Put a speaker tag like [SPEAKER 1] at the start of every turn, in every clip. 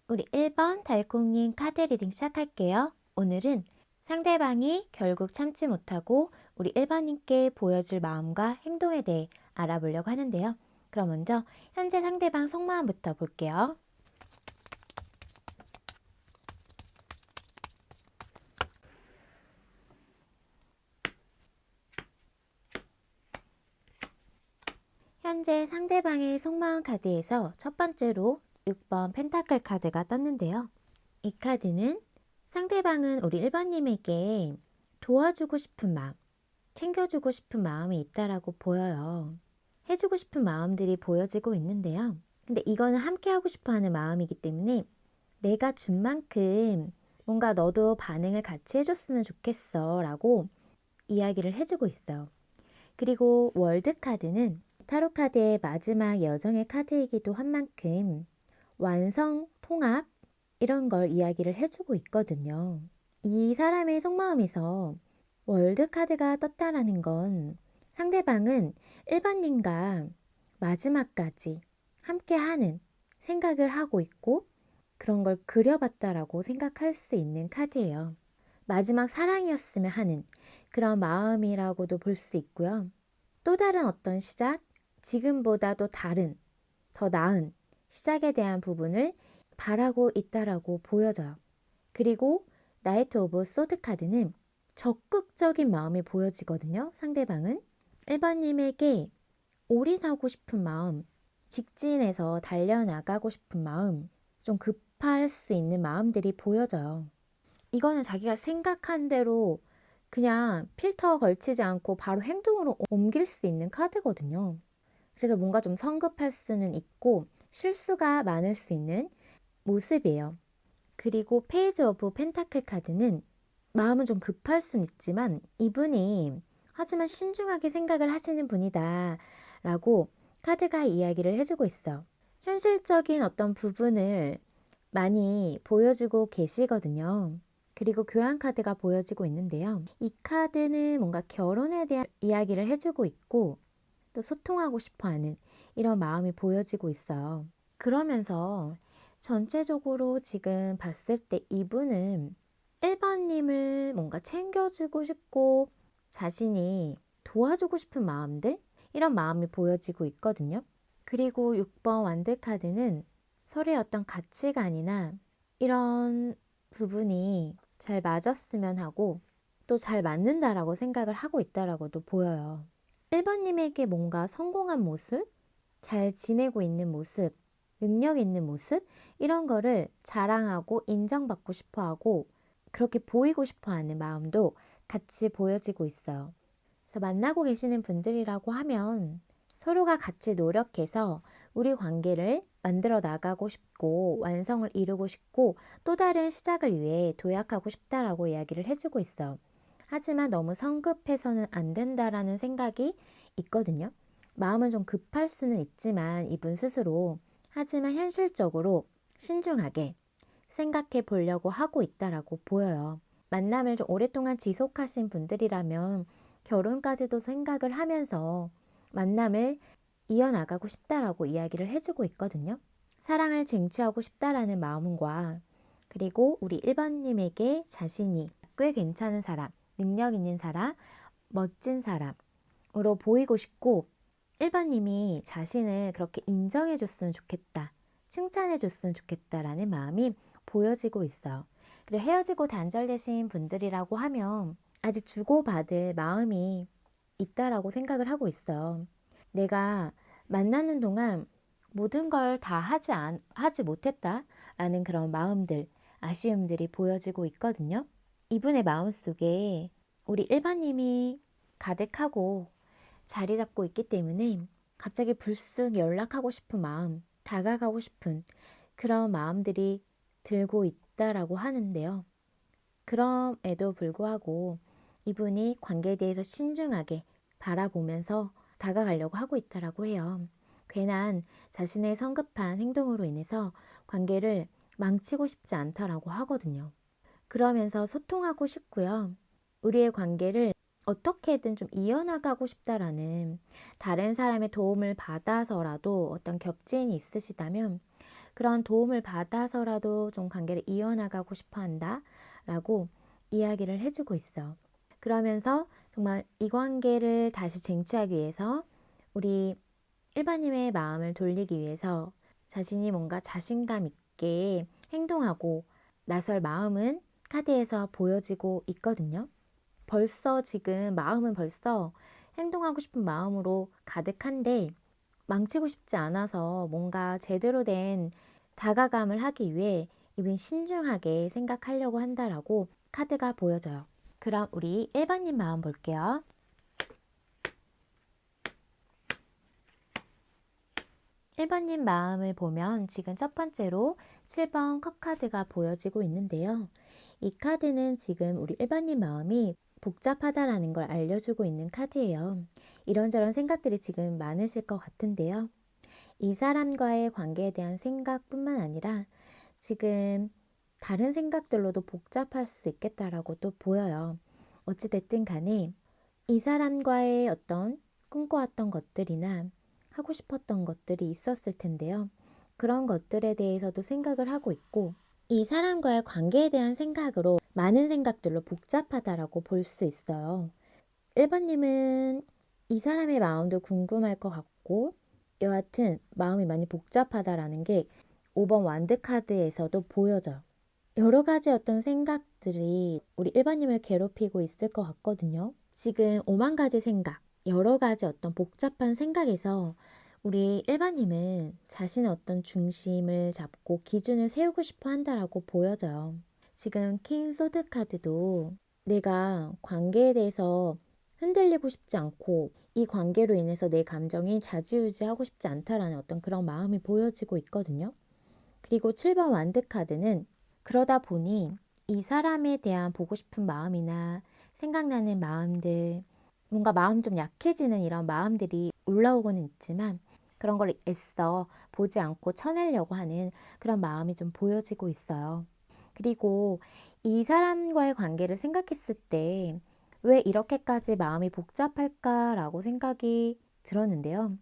[SPEAKER 1] 우리 1번 달콩님 카드 리딩 시작할게요. 오늘은 상대방이 결국 참지 못하고 우리 1번님께 보여줄 마음과 행동에 대해 알아보려고 하는데요. 그럼 먼저 현재 상대방 속마음부터 볼게요. 현재 상대방의 속마음 카드에서 첫 번째로 6번 펜타클 카드가 떴는데요. 이 카드는 상대방은 우리 1번님에게 도와주고 싶은 마음, 챙겨주고 싶은 마음이 있다라고 보여요. 해주고 싶은 마음들이 보여지고 있는데요. 근데 이거는 함께 하고 싶어 하는 마음이기 때문에 내가 준 만큼 뭔가 너도 반응을 같이 해줬으면 좋겠어 라고 이야기를 해주고 있어요. 그리고 월드 카드는 타로 카드의 마지막 여정의 카드이기도 한 만큼 완성, 통합 이런 걸 이야기를 해주고 있거든요. 이 사람의 속마음에서 월드 카드가 떴다라는 건 상대방은 일반인과 마지막까지 함께하는 생각을 하고 있고 그런 걸 그려봤다라고 생각할 수 있는 카드예요. 마지막 사랑이었으면 하는 그런 마음이라고도 볼 수 있고요. 또 다른 어떤 시작, 지금보다도 다른, 더 나은 시작에 대한 부분을 바라고 있다라고 보여져요. 그리고 나이트 오브 소드 카드는 적극적인 마음이 보여지거든요. 상대방은 1번님에게 올인하고 싶은 마음, 직진해서 달려나가고 싶은 마음, 좀 급할 수 있는 마음들이 보여져요. 이거는 자기가 생각한 대로 그냥 필터 걸치지 않고 바로 행동으로 옮길 수 있는 카드거든요. 그래서 뭔가 좀 성급할 수는 있고 실수가 많을 수 있는 모습이에요. 그리고 페이지 오브 펜타클 카드는 마음은 좀 급할 순 있지만 이분이 하지만 신중하게 생각을 하시는 분이다 라고 카드가 이야기를 해주고 있어. 현실적인 어떤 부분을 많이 보여주고 계시거든요. 그리고 교환 카드가 보여지고 있는데요. 이 카드는 뭔가 결혼에 대한 이야기를 해주고 있고 또 소통하고 싶어하는 이런 마음이 보여지고 있어요. 그러면서 전체적으로 지금 봤을 때 이분은 1번님을 뭔가 챙겨주고 싶고 자신이 도와주고 싶은 마음들 이런 마음이 보여지고 있거든요. 그리고 6번 완드 카드는 서로의 어떤 가치관이나 이런 부분이 잘 맞았으면 하고 또 잘 맞는다라고 생각을 하고 있다라고도 보여요. 1번님에게 뭔가 성공한 모습, 잘 지내고 있는 모습, 능력 있는 모습 이런 거를 자랑하고 인정받고 싶어 하고 그렇게 보이고 싶어 하는 마음도 같이 보여지고 있어요. 그래서 만나고 계시는 분들이라고 하면 서로가 같이 노력해서 우리 관계를 만들어 나가고 싶고 완성을 이루고 싶고 또 다른 시작을 위해 도약하고 싶다라고 이야기를 해주고 있어요. 하지만 너무 성급해서는 안 된다라는 생각이 있거든요. 마음은 좀 급할 수는 있지만 이분 스스로 하지만 현실적으로 신중하게 생각해 보려고 하고 있다라고 보여요. 만남을 좀 오랫동안 지속하신 분들이라면 결혼까지도 생각을 하면서 만남을 이어나가고 싶다라고 이야기를 해주고 있거든요. 사랑을 쟁취하고 싶다라는 마음과 그리고 우리 1번님에게 자신이 꽤 괜찮은 사람, 능력 있는 사람, 멋진 사람으로 보이고 싶고 1번님이 자신을 그렇게 인정해 줬으면 좋겠다. 칭찬해 줬으면 좋겠다라는 마음이 보여지고 있어요. 그리고 헤어지고 단절되신 분들이라고 하면 아직 주고받을 마음이 있다라고 생각을 하고 있어요. 내가 만나는 동안 모든 걸 다 하지 못했다라는 그런 마음들, 아쉬움들이 보여지고 있거든요. 이분의 마음속에 우리 1번님이 가득하고 자리 잡고 있기 때문에 갑자기 불쑥 연락하고 싶은 마음, 다가가고 싶은 그런 마음들이 들고 있다라고 하는데요. 그럼에도 불구하고 이분이 관계에 대해서 신중하게 바라보면서 다가가려고 하고 있다라고 해요. 괜한 자신의 성급한 행동으로 인해서 관계를 망치고 싶지 않다라고 하거든요. 그러면서 소통하고 싶고요. 우리의 관계를 어떻게든 좀 이어나가고 싶다라는 다른 사람의 도움을 받아서라도 어떤 겹치인이 있으시다면 그런 도움을 받아서라도 좀 관계를 이어나가고 싶어 한다 라고 이야기를 해주고 있어. 그러면서 정말 이 관계를 다시 쟁취하기 위해서 우리 일반님의 마음을 돌리기 위해서 자신이 뭔가 자신감 있게 행동하고 나설 마음은 카드에서 보여지고 있거든요. 벌써 지금 마음은 벌써 행동하고 싶은 마음으로 가득한데 망치고 싶지 않아서 뭔가 제대로 된 다가감을 하기 위해 이번 신중하게 생각하려고 한다라고 카드가 보여져요. 그럼 우리 1번님 마음 볼게요. 1번님 마음을 보면 지금 첫 번째로 7번 컵 카드가 보여지고 있는데요. 이 카드는 지금 우리 1번님 마음이 복잡하다라는 걸 알려주고 있는 카드예요. 이런저런 생각들이 지금 많으실 것 같은데요. 이 사람과의 관계에 대한 생각뿐만 아니라 지금 다른 생각들로도 복잡할 수 있겠다라고 또 보여요. 어찌됐든 간에 이 사람과의 어떤 꿈꿔왔던 것들이나 하고 싶었던 것들이 있었을 텐데요. 그런 것들에 대해서도 생각을 하고 있고 이 사람과의 관계에 대한 생각으로 많은 생각들로 복잡하다라고 볼 수 있어요. 1번님은 이 사람의 마음도 궁금할 것 같고 여하튼 마음이 많이 복잡하다라는 게 5번 완드 카드에서도 보여져요. 여러 가지 어떤 생각들이 우리 1번님을 괴롭히고 있을 것 같거든요. 지금 5만 가지 생각, 여러 가지 어떤 복잡한 생각에서 우리 1번님은 자신의 어떤 중심을 잡고 기준을 세우고 싶어 한다라고 보여져요. 지금 킹 소드 카드도 내가 관계에 대해서 흔들리고 싶지 않고 이 관계로 인해서 내 감정이 좌지우지하고 싶지 않다라는 어떤 그런 마음이 보여지고 있거든요. 그리고 7번 완드 카드는 그러다 보니 이 사람에 대한 보고 싶은 마음이나 생각나는 마음들, 뭔가 마음 좀 약해지는 이런 마음들이 올라오고는 있지만 그런 걸 애써 보지 않고 쳐내려고 하는 그런 마음이 좀 보여지고 있어요. 그리고 이 사람과의 관계를 생각했을 때 왜 이렇게까지 마음이 복잡할까라고 생각이 들었는데요.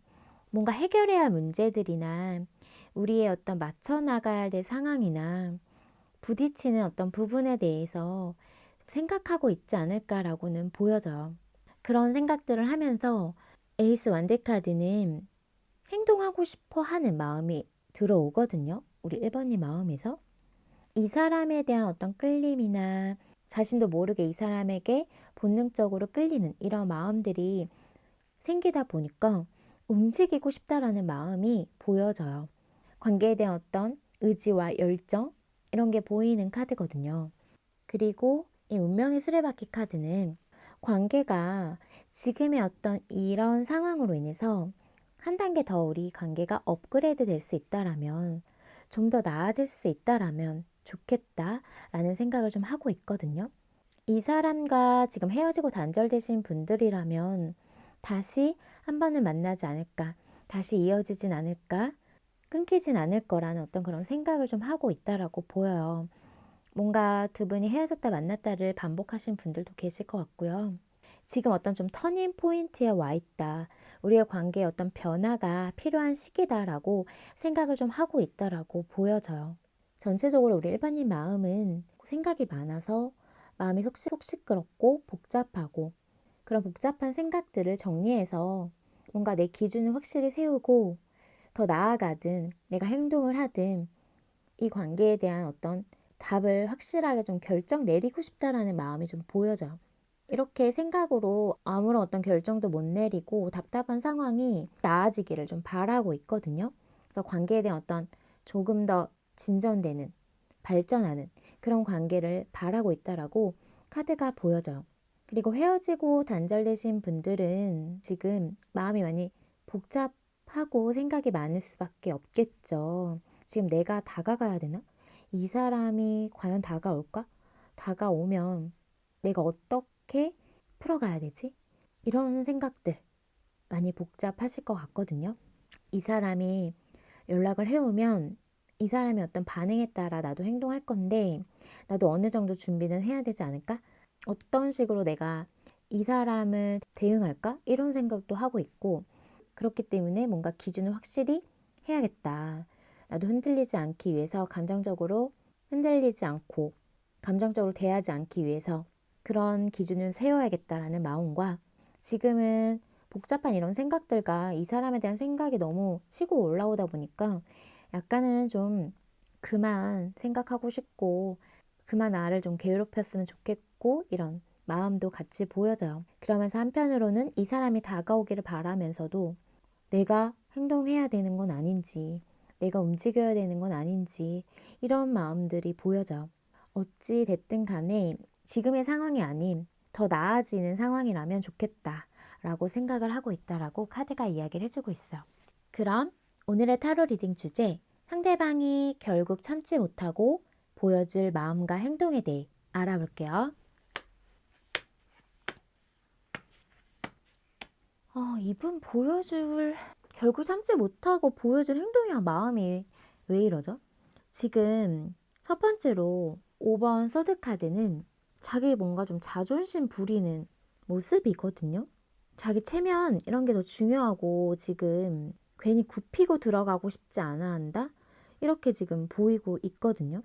[SPEAKER 1] 뭔가 해결해야 할 문제들이나 우리의 어떤 맞춰 나가야 될 상황이나 부딪히는 어떤 부분에 대해서 생각하고 있지 않을까라고는 보여져요. 그런 생각들을 하면서 에이스 완드 카드는 행동하고 싶어 하는 마음이 들어오거든요. 우리 1번님 마음에서. 이 사람에 대한 어떤 끌림이나 자신도 모르게 이 사람에게 본능적으로 끌리는 이런 마음들이 생기다 보니까 움직이고 싶다라는 마음이 보여져요. 관계에 대한 어떤 의지와 열정 이런 게 보이는 카드거든요. 그리고 이 운명의 수레바퀴 카드는 관계가 지금의 어떤 이런 상황으로 인해서 한 단계 더 우리 관계가 업그레이드 될 수 있다라면 좀 더 나아질 수 있다라면 좋겠다라는 생각을 좀 하고 있거든요. 이 사람과 지금 헤어지고 단절되신 분들이라면 다시 한 번은 만나지 않을까, 다시 이어지진 않을까, 끊기진 않을 거라는 어떤 그런 생각을 좀 하고 있다라고 보여요. 뭔가 두 분이 헤어졌다 만났다를 반복하신 분들도 계실 것 같고요. 지금 어떤 좀 터닝 포인트에 와 있다. 우리의 관계에 어떤 변화가 필요한 시기다라고 생각을 좀 하고 있다라고 보여져요. 전체적으로 우리 일반인 마음은 생각이 많아서 마음이 속 시끄럽고 복잡하고 그런 복잡한 생각들을 정리해서 뭔가 내 기준을 확실히 세우고 더 나아가든 내가 행동을 하든 이 관계에 대한 어떤 답을 확실하게 좀 결정 내리고 싶다라는 마음이 좀 보여져요. 이렇게 생각으로 아무런 어떤 결정도 못 내리고 답답한 상황이 나아지기를 좀 바라고 있거든요. 그래서 관계에 대한 어떤 조금 더 진전되는, 발전하는 그런 관계를 바라고 있다라고 카드가 보여져요. 그리고 헤어지고 단절되신 분들은 지금 마음이 많이 복잡하고 생각이 많을 수밖에 없겠죠. 지금 내가 다가가야 되나? 이 사람이 과연 다가올까? 다가오면 내가 어떻게 풀어가야 되지? 이런 생각들 많이 복잡하실 것 같거든요. 이 사람이 연락을 해오면 이 사람의 어떤 반응에 따라 나도 행동할 건데 나도 어느 정도 준비는 해야 되지 않을까? 어떤 식으로 내가 이 사람을 대응할까? 이런 생각도 하고 있고 그렇기 때문에 뭔가 기준을 확실히 해야겠다. 나도 흔들리지 않기 위해서 감정적으로 흔들리지 않고 감정적으로 대하지 않기 위해서 그런 기준을 세워야겠다라는 마음과 지금은 복잡한 이런 생각들과 이 사람에 대한 생각이 너무 치고 올라오다 보니까 약간은 좀 그만 생각하고 싶고 그만 나를 좀 괴롭혔으면 좋겠고 이런 마음도 같이 보여져요. 그러면서 한편으로는 이 사람이 다가오기를 바라면서도 내가 행동해야 되는 건 아닌지, 내가 움직여야 되는 건 아닌지 이런 마음들이 보여져요. 어찌 됐든 간에 지금의 상황이 아닌 더 나아지는 상황이라면 좋겠다 라고 생각을 하고 있다라고 카드가 이야기를 해주고 있어. 그럼 오늘의 타로 리딩 주제, 상대방이 결국 참지 못하고 보여줄 마음과 행동에 대해 알아볼게요. 이분 결국 참지 못하고 보여줄 행동이야 마음이 왜 이러죠? 지금 첫 번째로 5번 서드카드는 자기 뭔가 좀 자존심 부리는 모습이거든요. 자기 체면 이런 게 더 중요하고 지금 괜히 굽히고 들어가고 싶지 않아 한다? 이렇게 지금 보이고 있거든요.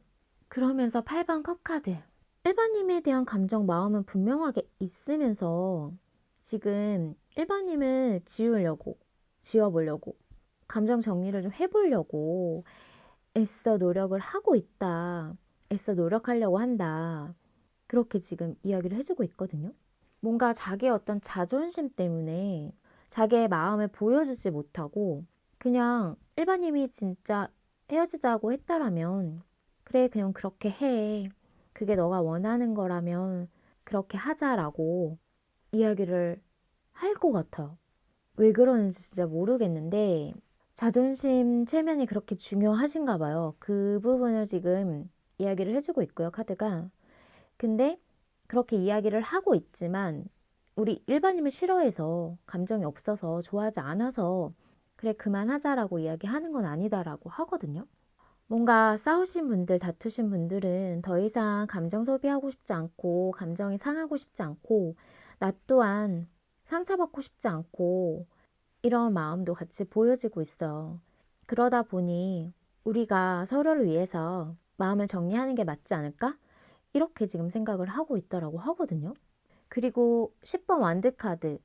[SPEAKER 1] 그러면서 8번 컵카드. 일반님에 대한 감정 마음은 분명하게 있으면서 지금 1번님을 지워보려고 감정 정리를 좀 해보려고 애써 노력을 하고 있다. 애써 노력하려고 한다. 그렇게 지금 이야기를 해주고 있거든요. 뭔가 자기의 어떤 자존심 때문에 자기의 마음을 보여주지 못하고 그냥 일반님이 진짜 헤어지자고 했다라면 그래 그냥 그렇게 해. 그게 너가 원하는 거라면 그렇게 하자라고 이야기를 할 것 같아요. 왜 그러는지 진짜 모르겠는데 자존심 체면이 그렇게 중요하신가 봐요. 그 부분을 지금 이야기를 해주고 있고요, 카드가. 근데 그렇게 이야기를 하고 있지만 우리 일반님을 싫어해서 감정이 없어서 좋아하지 않아서 그래 그만하자라고 이야기하는 건 아니다라고 하거든요. 뭔가 싸우신 분들, 다투신 분들은 더 이상 감정 소비하고 싶지 않고 감정이 상하고 싶지 않고 나 또한 상처받고 싶지 않고 이런 마음도 같이 보여지고 있어요. 그러다 보니 우리가 서로를 위해서 마음을 정리하는 게 맞지 않을까? 이렇게 지금 생각을 하고 있다라고 하거든요. 그리고 10번 완드 카드.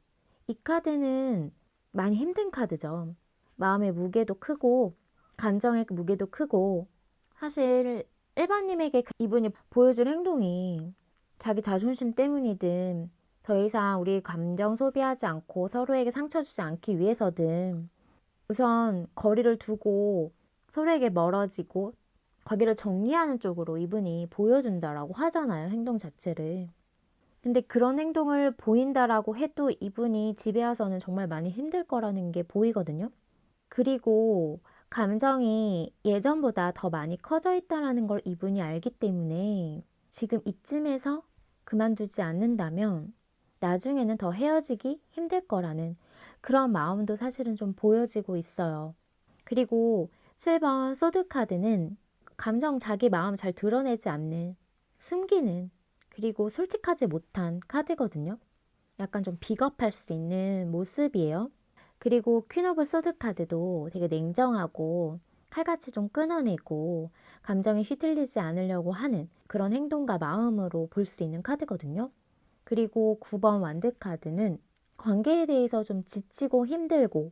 [SPEAKER 1] 이 카드는 많이 힘든 카드죠. 마음의 무게도 크고 감정의 무게도 크고 사실 일반님에게 이분이 보여줄 행동이 자기 자존심 때문이든 더 이상 우리 감정 소비하지 않고 서로에게 상처 주지 않기 위해서든 우선 거리를 두고 서로에게 멀어지고 관계를 정리하는 쪽으로 이분이 보여준다라고 하잖아요. 행동 자체를. 근데 그런 행동을 보인다라고 해도 이분이 집에 와서는 정말 많이 힘들 거라는 게 보이거든요. 그리고 감정이 예전보다 더 많이 커져 있다라는 걸 이분이 알기 때문에 지금 이쯤에서 그만두지 않는다면 나중에는 더 헤어지기 힘들 거라는 그런 마음도 사실은 좀 보여지고 있어요. 그리고 7번 소드카드는 감정 자기 마음 잘 드러내지 않는 숨기는 그리고 솔직하지 못한 카드거든요. 약간 좀 비겁할 수 있는 모습이에요. 그리고 퀸 오브 소드 카드도 되게 냉정하고 칼같이 좀 끊어내고 감정에 휘둘리지 않으려고 하는 그런 행동과 마음으로 볼 수 있는 카드거든요. 그리고 9번 완드 카드는 관계에 대해서 좀 지치고 힘들고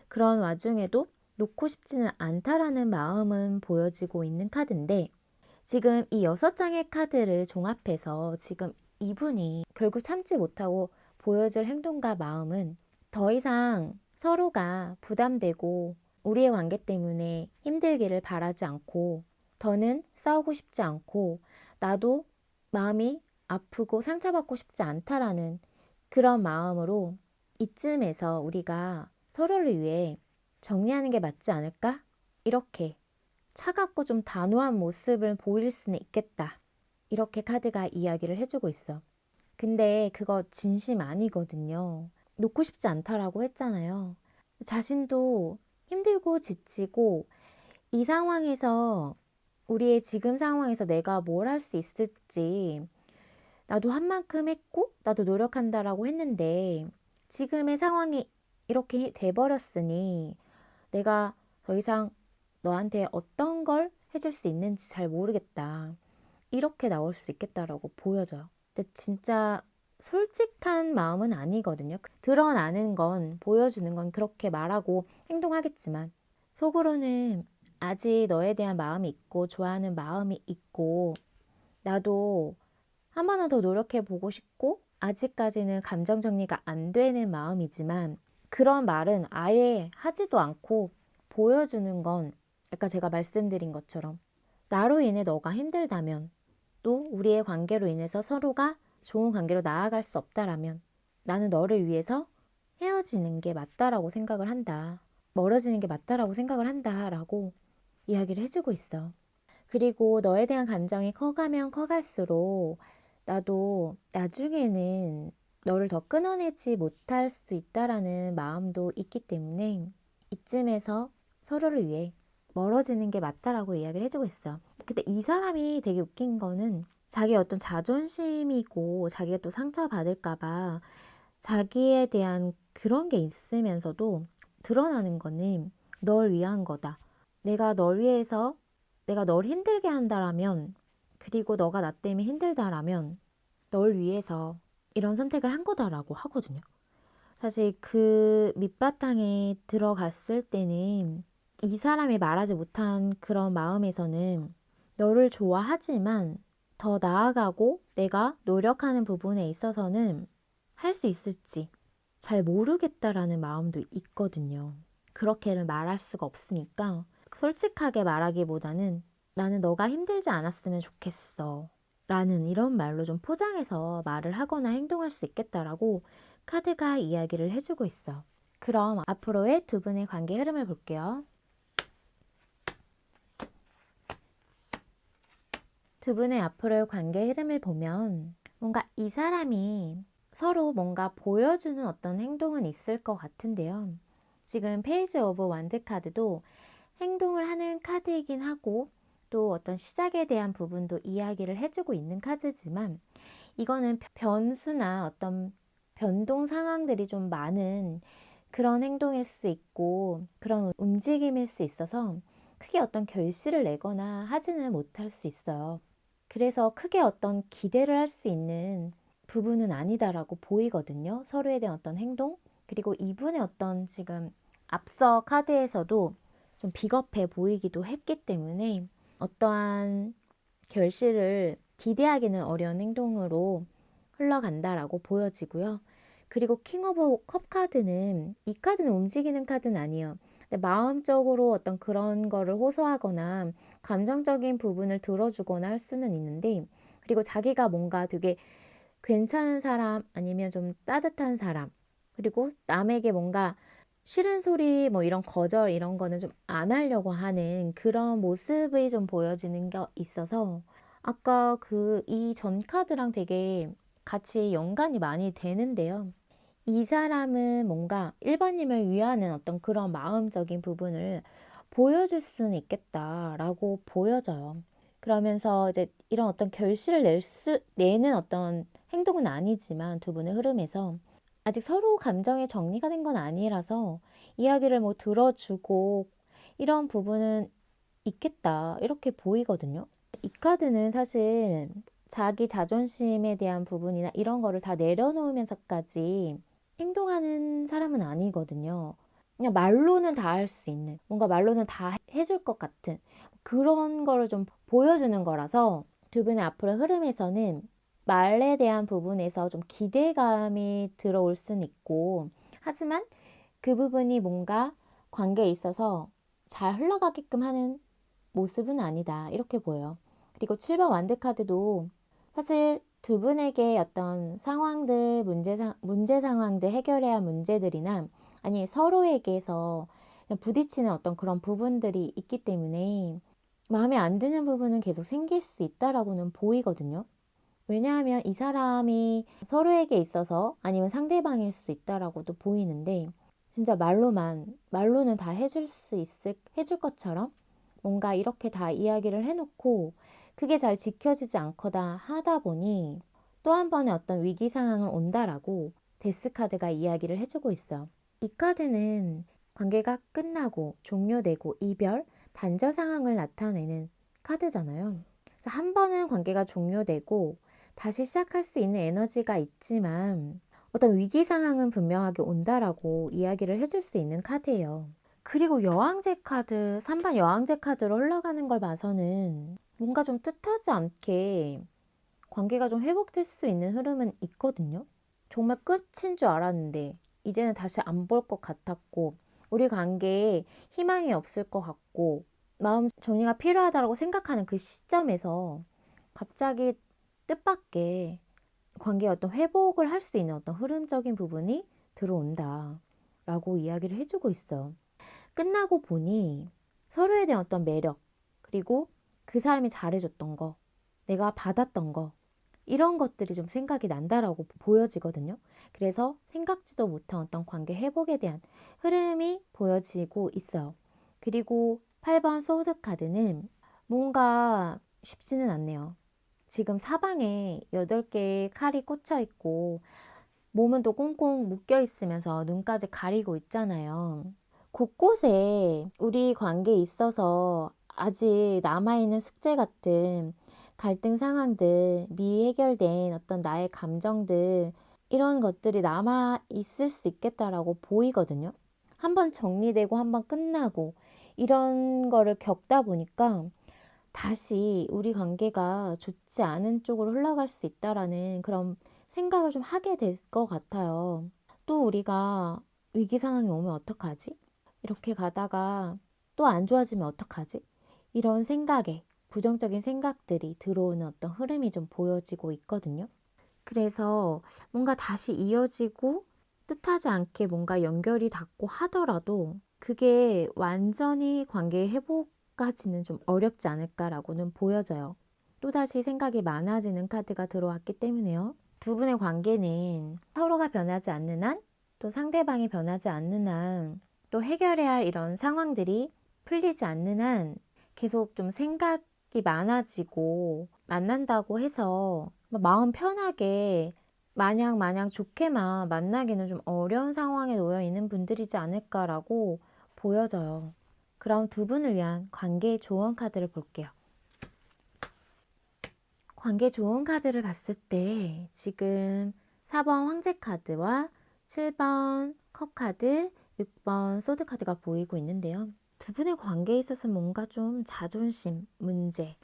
[SPEAKER 1] 그런 와중에도 놓고 싶지는 않다라는 마음은 보여지고 있는 카드인데 지금 이 6장의 카드를 종합해서 지금 이분이 결국 참지 못하고 보여줄 행동과 마음은 더 이상 서로가 부담되고 우리의 관계 때문에 힘들기를 바라지 않고 더는 싸우고 싶지 않고 나도 마음이 아프고 상처받고 싶지 않다라는 그런 마음으로 이쯤에서 우리가 서로를 위해 정리하는 게 맞지 않을까? 이렇게 차갑고 좀 단호한 모습을 보일 수는 있겠다. 이렇게 카드가 이야기를 해주고 있어. 근데 그거 진심 아니거든요. 놓고 싶지 않다라고 했잖아요. 자신도 힘들고 지치고 이 상황에서 우리의 지금 상황에서 내가 뭘 할 수 있을지 나도 한 만큼 했고 나도 노력한다라고 했는데 지금의 상황이 이렇게 돼버렸으니 내가 더 이상 너한테 어떤 걸 해줄 수 있는지 잘 모르겠다. 이렇게 나올 수 있겠다라고 보여져요. 근데 진짜 솔직한 마음은 아니거든요. 드러나는 건, 보여주는 건 그렇게 말하고 행동하겠지만 속으로는 아직 너에 대한 마음이 있고 좋아하는 마음이 있고 나도 한 번은 더 노력해 보고 싶고 아직까지는 감정 정리가 안 되는 마음이지만 그런 말은 아예 하지도 않고 보여주는 건 아까 제가 말씀드린 것처럼 나로 인해 너가 힘들다면 또 우리의 관계로 인해서 서로가 좋은 관계로 나아갈 수 없다라면 나는 너를 위해서 헤어지는 게 맞다라고 생각을 한다. 멀어지는 게 맞다라고 생각을 한다라고 이야기를 해주고 있어. 그리고 너에 대한 감정이 커가면 커갈수록 나도 나중에는 너를 더 끊어내지 못할 수 있다라는 마음도 있기 때문에 이쯤에서 서로를 위해 멀어지는 게 맞다라고 이야기를 해주고 있어. 근데 이 사람이 되게 웃긴 거는 자기 어떤 자존심이고 자기가 또 상처받을까봐 자기에 대한 그런 게 있으면서도 드러나는 거는 널 위한 거다. 내가 널 위해서 내가 널 힘들게 한다라면 그리고 너가 나 때문에 힘들다라면 널 위해서 이런 선택을 한 거다라고 하거든요. 사실 그 밑바탕에 들어갔을 때는 이 사람이 말하지 못한 그런 마음에서는 너를 좋아하지만 더 나아가고 내가 노력하는 부분에 있어서는 할 수 있을지 잘 모르겠다라는 마음도 있거든요. 그렇게는 말할 수가 없으니까 솔직하게 말하기보다는 나는 너가 힘들지 않았으면 좋겠어 라는 이런 말로 좀 포장해서 말을 하거나 행동할 수 있겠다라고 카드가 이야기를 해주고 있어. 그럼 앞으로의 두 분의 관계 흐름을 볼게요. 두 분의 앞으로의 관계 흐름을 보면 뭔가 이 사람이 서로 뭔가 보여주는 어떤 행동은 있을 것 같은데요. 지금 페이지 오브 완드 카드도 행동을 하는 카드이긴 하고 또 어떤 시작에 대한 부분도 이야기를 해주고 있는 카드지만 이거는 변수나 어떤 변동 상황들이 좀 많은 그런 행동일 수 있고 그런 움직임일 수 있어서 크게 어떤 결실을 내거나 하지는 못할 수 있어요. 그래서 크게 어떤 기대를 할 수 있는 부분은 아니다라고 보이거든요. 서로에 대한 어떤 행동 그리고 이분의 어떤 지금 앞서 카드에서도 좀 비겁해 보이기도 했기 때문에 어떠한 결실을 기대하기는 어려운 행동으로 흘러간다라고 보여지고요. 그리고 킹 오브 컵 카드는 이 카드는 움직이는 카드는 아니에요. 마음적으로 어떤 그런 거를 호소하거나 감정적인 부분을 들어주거나 할 수는 있는데 그리고 자기가 뭔가 되게 괜찮은 사람 아니면 좀 따뜻한 사람 그리고 남에게 뭔가 싫은 소리 뭐 이런 거절 이런 거는 좀 안 하려고 하는 그런 모습이 좀 보여지는 게 있어서 아까 그 이 전 카드랑 되게 같이 연관이 많이 되는데요. 이 사람은 뭔가 1번님을 위하는 어떤 그런 마음적인 부분을 보여줄 수는 있겠다라고 보여져요. 그러면서 이제 이런 어떤 결실을 내는 어떤 행동은 아니지만 두 분의 흐름에서 아직 서로 감정의 정리가 된 건 아니라서 이야기를 뭐 들어주고 이런 부분은 있겠다 이렇게 보이거든요. 이 카드는 사실 자기 자존심에 대한 부분이나 이런 거를 다 내려놓으면서까지 행동하는 사람은 아니거든요. 그냥 말로는 다 할 수 있는, 뭔가 말로는 다 해줄 것 같은 그런 거를 좀 보여주는 거라서 두 분의 앞으로 흐름에서는 말에 대한 부분에서 좀 기대감이 들어올 수는 있고 하지만 그 부분이 뭔가 관계에 있어서 잘 흘러가게끔 하는 모습은 아니다 이렇게 보여요. 그리고 7번 완드 카드도 사실 두 분에게 어떤 상황들, 문제 상황들, 해결해야 할 문제들이나 아니 서로에게서 부딪히는 어떤 그런 부분들이 있기 때문에 마음에 안 드는 부분은 계속 생길 수 있다라고는 보이거든요. 왜냐하면 이 사람이 서로에게 있어서 아니면 상대방일 수 있다라고도 보이는데 진짜 말로는 다 해줄 것처럼 뭔가 이렇게 다 이야기를 해놓고 그게 잘 지켜지지 않거나 하다 보니 또 한 번의 어떤 위기 상황을 온다라고 데스 카드가 이야기를 해주고 있어. 이 카드는 관계가 끝나고 종료되고 이별 단절 상황을 나타내는 카드잖아요. 그래서 한 번은 관계가 종료되고 다시 시작할 수 있는 에너지가 있지만 어떤 위기 상황은 분명하게 온다라고 이야기를 해줄 수 있는 카드예요. 그리고 여왕제 카드, 3번 여왕제 카드로 흘러가는 걸 봐서는 뭔가 좀 뜻하지 않게 관계가 좀 회복될 수 있는 흐름은 있거든요. 정말 끝인 줄 알았는데 이제는 다시 안 볼 것 같았고 우리 관계에 희망이 없을 것 같고 마음 정리가 필요하다고 생각하는 그 시점에서 갑자기 뜻밖의 관계의 어떤 회복을 할 수 있는 어떤 흐름적인 부분이 들어온다 라고 이야기를 해주고 있어요. 끝나고 보니 서로에 대한 어떤 매력, 그리고 그 사람이 잘해줬던 거, 내가 받았던 거, 이런 것들이 좀 생각이 난다라고 보여지거든요. 그래서 생각지도 못한 어떤 관계 회복에 대한 흐름이 보여지고 있어요. 그리고 8번 소드 카드는 뭔가 쉽지는 않네요. 지금 사방에 8개의 칼이 꽂혀 있고 몸은 또 꽁꽁 묶여 있으면서 눈까지 가리고 있잖아요. 곳곳에 우리 관계에 있어서 아직 남아있는 숙제 같은 갈등 상황들, 미해결된 어떤 나의 감정들, 이런 것들이 남아 있을 수 있겠다라고 보이거든요. 한번 정리되고 한번 끝나고 이런 거를 겪다 보니까 다시 우리 관계가 좋지 않은 쪽으로 흘러갈 수 있다라는 그런 생각을 좀 하게 될 것 같아요. 또 우리가 위기 상황이 오면 어떡하지? 이렇게 가다가 또 안 좋아지면 어떡하지? 이런 생각에 부정적인 생각들이 들어오는 어떤 흐름이 좀 보여지고 있거든요. 그래서 뭔가 다시 이어지고 뜻하지 않게 뭔가 연결이 닿고 하더라도 그게 완전히 관계의 회복까지는 좀 어렵지 않을까라고는 보여져요. 또다시 생각이 많아지는 카드가 들어왔기 때문에요. 두 분의 관계는 서로가 변하지 않는 한, 또 상대방이 변하지 않는 한, 또 해결해야 할 이런 상황들이 풀리지 않는 한 계속 좀 생각이 많아지고 만난다고 해서 마음 편하게 마냥 좋게만 만나기는 좀 어려운 상황에 놓여 있는 분들이지 않을까라고 보여져요. 그럼 두 분을 위한 관계 조언 카드를 볼게요. 관계 조언 카드를 봤을 때 지금 4번 황제 카드와 7번 컵 카드, 6번 소드 카드가 보이고 있는데요. 두 분의 관계에 있어서 뭔가 좀 자존심, 문제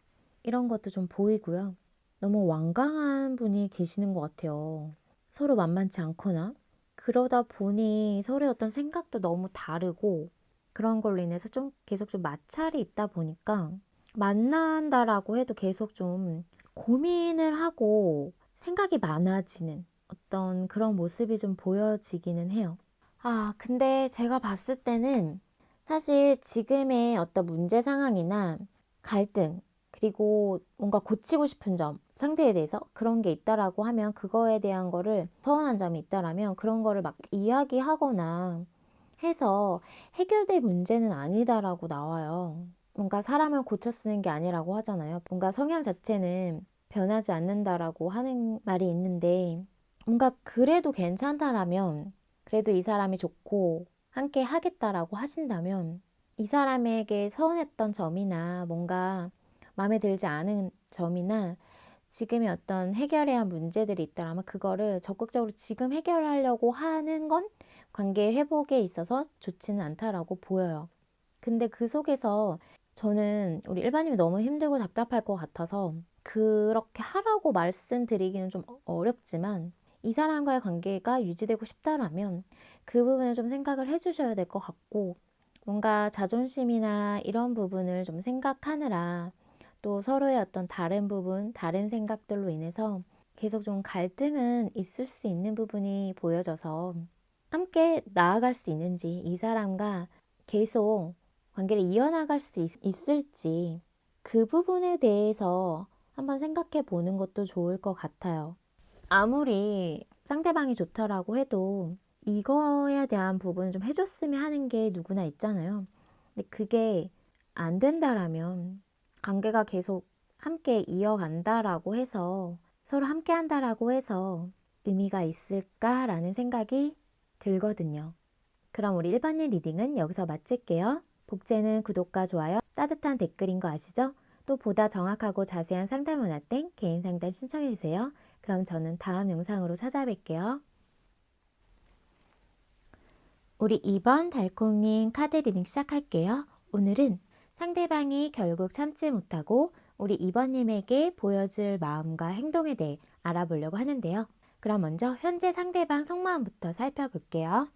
[SPEAKER 1] 이런 것도 좀 보이고요. 너무 완강한 분이 계시는 것 같아요. 서로 만만치 않거나 그러다 보니 서로의 어떤 생각도 너무 다르고 그런 걸로 인해서 좀 계속 좀 마찰이 있다 보니까 만난다라고 해도 계속 좀 고민을 하고 생각이 많아지는 어떤 그런 모습이 좀 보여지기는 해요. 근데 제가 봤을 때는 사실 지금의 어떤 문제 상황이나 갈등, 그리고 뭔가 고치고 싶은 점, 상대에 대해서 그런 게 있다라고 하면 그거에 대한 거를 서운한 점이 있다라면 그런 거를 막 이야기하거나 해서 해결될 문제는 아니다라고 나와요. 뭔가 사람을 고쳐 쓰는 게 아니라고 하잖아요. 뭔가 성향 자체는 변하지 않는다라고 하는 말이 있는데 뭔가 그래도 괜찮다라면 그래도 이 사람이 좋고 함께 하겠다라고 하신다면 이 사람에게 서운했던 점이나 뭔가 마음에 들지 않은 점이나 지금의 어떤 해결해야 할 문제들이 있다면 그거를 적극적으로 지금 해결하려고 하는 건 관계 회복에 있어서 좋지는 않다라고 보여요. 근데 그 속에서 저는 우리 일반인이 너무 힘들고 답답할 것 같아서 그렇게 하라고 말씀드리기는 좀 어렵지만 이 사람과의 관계가 유지되고 싶다라면 그 부분을 좀 생각을 해주셔야 될 것 같고 뭔가 자존심이나 이런 부분을 좀 생각하느라 또 서로의 어떤 다른 부분, 다른 생각들로 인해서 계속 좀 갈등은 있을 수 있는 부분이 보여져서 함께 나아갈 수 있는지 이 사람과 계속 관계를 이어나갈 수 있을지 그 부분에 대해서 한번 생각해 보는 것도 좋을 것 같아요. 아무리 상대방이 좋다라고 해도 이거에 대한 부분을 좀 해줬으면 하는 게 누구나 있잖아요. 근데 그게 안 된다라면 관계가 계속 함께 이어간다라고 해서 서로 함께 한다라고 해서 의미가 있을까라는 생각이 들거든요. 그럼 우리 1번님 리딩은 여기서 마칠게요. 복제는 구독과 좋아요 따뜻한 댓글인 거 아시죠? 또 보다 정확하고 자세한 상담 원할 땐 개인 상담 신청해주세요. 그럼 저는 다음 영상으로 찾아뵐게요. 우리 2번 달콩님 카드 리딩 시작할게요. 오늘은 상대방이 결국 참지 못하고 우리 2번님에게 보여줄 마음과 행동에 대해 알아보려고 하는데요. 그럼 먼저 현재 상대방 속마음부터 살펴볼게요.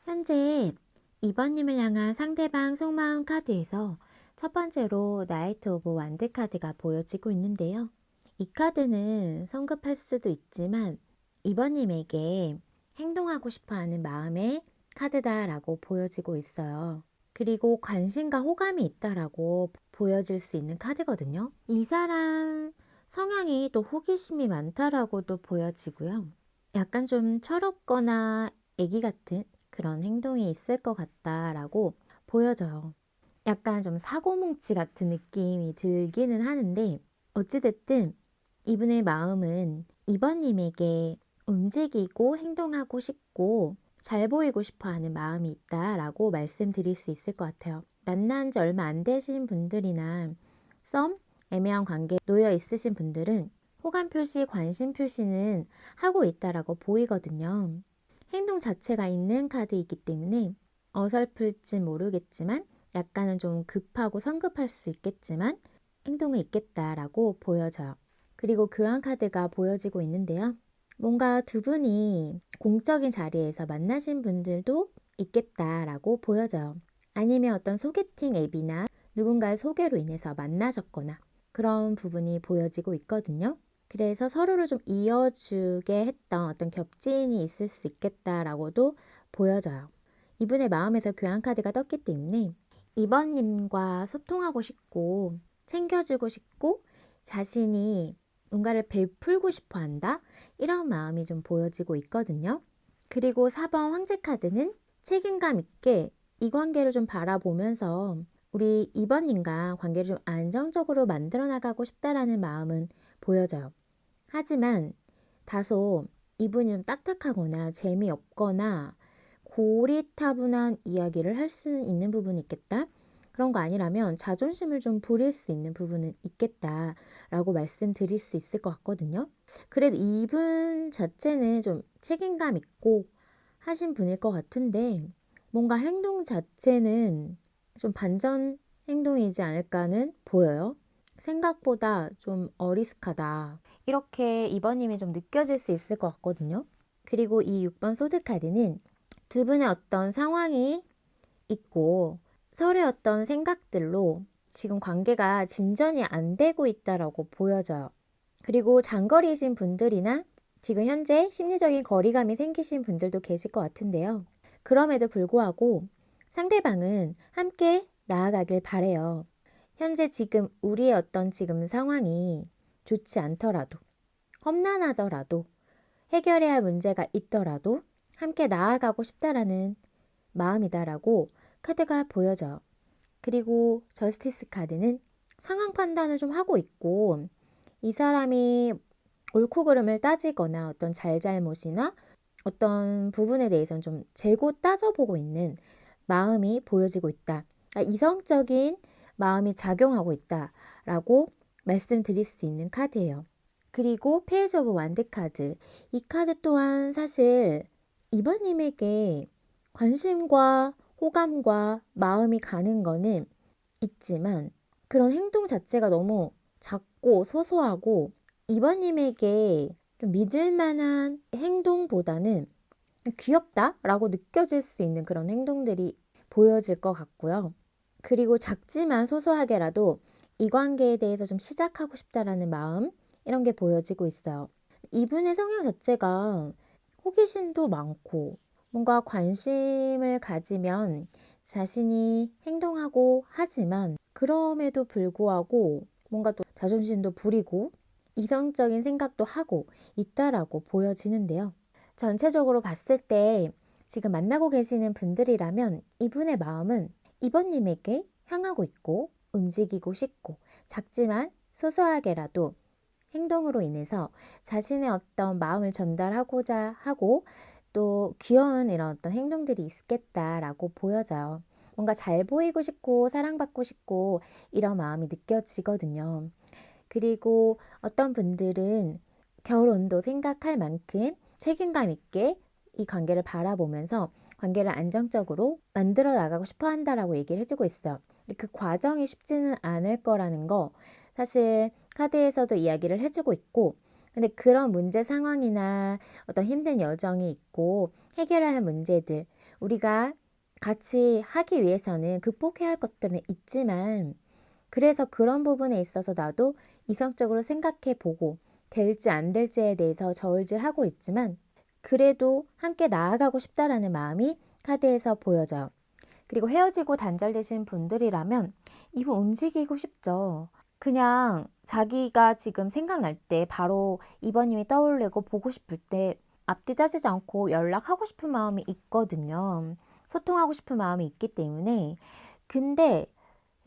[SPEAKER 1] 현재 2번님을 향한 상대방 속마음 카드에서 첫 번째로 나이트 오브 완드 카드가 보여지고 있는데요. 이 카드는 성급할 수도 있지만 2번님에게 행동하고 싶어하는 마음의 카드다라고 보여지고 있어요. 그리고 관심과 호감이 있다라고 보여질 수 있는 카드거든요. 이 사람 성향이 또 호기심이 많다라고도 보여지고요. 약간 좀 철없거나 애기 같은 그런 행동이 있을 것 같다라고 보여져요. 약간 좀 사고뭉치 같은 느낌이 들기는 하는데 어찌됐든 이분의 마음은 2번님에게 움직이고 행동하고 싶고 잘 보이고 싶어 하는 마음이 있다라고 말씀드릴 수 있을 것 같아요. 만난 지 얼마 안 되신 분들이나 썸, 애매한 관계에 놓여 있으신 분들은 호감 표시, 관심 표시는 하고 있다라고 보이거든요. 행동 자체가 있는 카드이기 때문에 어설플지 모르겠지만 약간은 좀 급하고 성급할 수 있겠지만 행동은 있겠다라고 보여져요. 그리고 교환 카드가 보여지고 있는데요. 뭔가 두 분이 공적인 자리에서 만나신 분들도 있겠다라고 보여져요. 아니면 어떤 소개팅 앱이나 누군가의 소개로 인해서 만나셨거나 그런 부분이 보여지고 있거든요. 그래서 서로를 좀 이어주게 했던 어떤 겹친이 있을 수 있겠다라고도 보여져요. 이분의 마음에서 교환 카드가 떴기 때문에 2번님과 소통하고 싶고 챙겨주고 싶고 자신이 뭔가를 베풀고 싶어 한다? 이런 마음이 좀 보여지고 있거든요. 그리고 4번 황제 카드는 책임감 있게 이 관계를 좀 바라보면서 우리 2번님과 관계를 좀 안정적으로 만들어 나가고 싶다라는 마음은 보여져요. 하지만 다소 이분이 좀 딱딱하거나 재미없거나 고리타분한 이야기를 할 수 있는 부분이 있겠다. 그런 거 아니라면 자존심을 좀 부릴 수 있는 부분은 있겠다라고 말씀드릴 수 있을 것 같거든요. 그래도 이분 자체는 좀 책임감 있고 하신 분일 것 같은데 뭔가 행동 자체는 좀 반전 행동이지 않을까는 보여요. 생각보다 좀 어리숙하다. 이렇게 2번님이 좀 느껴질 수 있을 것 같거든요. 그리고 이 6번 소드카드는 두 분의 어떤 상황이 있고 서로의 어떤 생각들로 지금 관계가 진전이 안 되고 있다라고 보여져요. 그리고 장거리이신 분들이나 지금 현재 심리적인 거리감이 생기신 분들도 계실 것 같은데요. 그럼에도 불구하고 상대방은 함께 나아가길 바래요. 현재 지금 우리의 어떤 지금 상황이 좋지 않더라도 험난하더라도 해결해야 할 문제가 있더라도 함께 나아가고 싶다라는 마음이다라고 카드가 보여져요. 그리고 저스티스 카드는 상황 판단을 좀 하고 있고 이 사람이 옳고 그름을 따지거나 어떤 잘잘못이나 어떤 부분에 대해서는 좀 재고 따져보고 있는 마음이 보여지고 있다. 이성적인 마음이 작용하고 있다라고 말씀드릴 수 있는 카드예요. 그리고 페이지 오브 완드 카드. 이 카드 또한 사실 이번님에게 관심과 호감과 마음이 가는 거는 있지만 그런 행동 자체가 너무 작고 소소하고 이번님에게 좀 믿을 만한 행동보다는 귀엽다라고 느껴질 수 있는 그런 행동들이 보여질 것 같고요. 그리고 작지만 소소하게라도 이 관계에 대해서 좀 시작하고 싶다라는 마음 이런 게 보여지고 있어요. 이분의 성향 자체가 호기심도 많고 뭔가 관심을 가지면 자신이 행동하고 하지만 그럼에도 불구하고 뭔가 또 자존심도 부리고 이성적인 생각도 하고 있다라고 보여지는데요. 전체적으로 봤을 때 지금 만나고 계시는 분들이라면 이분의 마음은 이번님에게 향하고 있고 움직이고 싶고 작지만 소소하게라도 행동으로 인해서 자신의 어떤 마음을 전달하고자 하고 또 귀여운 이런 어떤 행동들이 있겠다라고 보여져요. 뭔가 잘 보이고 싶고 사랑받고 싶고 이런 마음이 느껴지거든요. 그리고 어떤 분들은 결혼도 생각할 만큼 책임감 있게 이 관계를 바라보면서 관계를 안정적으로 만들어 나가고 싶어 한다라고 얘기를 해주고 있어요. 근데 그 과정이 쉽지는 않을 거라는 거 사실 카드에서도 이야기를 해주고 있고, 근데 그런 문제 상황이나 어떤 힘든 여정이 있고 해결하는 문제들, 우리가 같이 하기 위해서는 극복해야 할 것들은 있지만, 그래서 그런 부분에 있어서 나도 이성적으로 생각해 보고 될지 안 될지에 대해서 저울질하고 있지만 그래도 함께 나아가고 싶다라는 마음이 카드에서 보여져요. 그리고 헤어지고 단절되신 분들이라면 이분 움직이고 싶죠. 그냥 자기가 지금 생각날 때 바로 이번님이 떠올리고 보고 싶을 때 앞뒤 따지지 않고 연락하고 싶은 마음이 있거든요. 소통하고 싶은 마음이 있기 때문에. 근데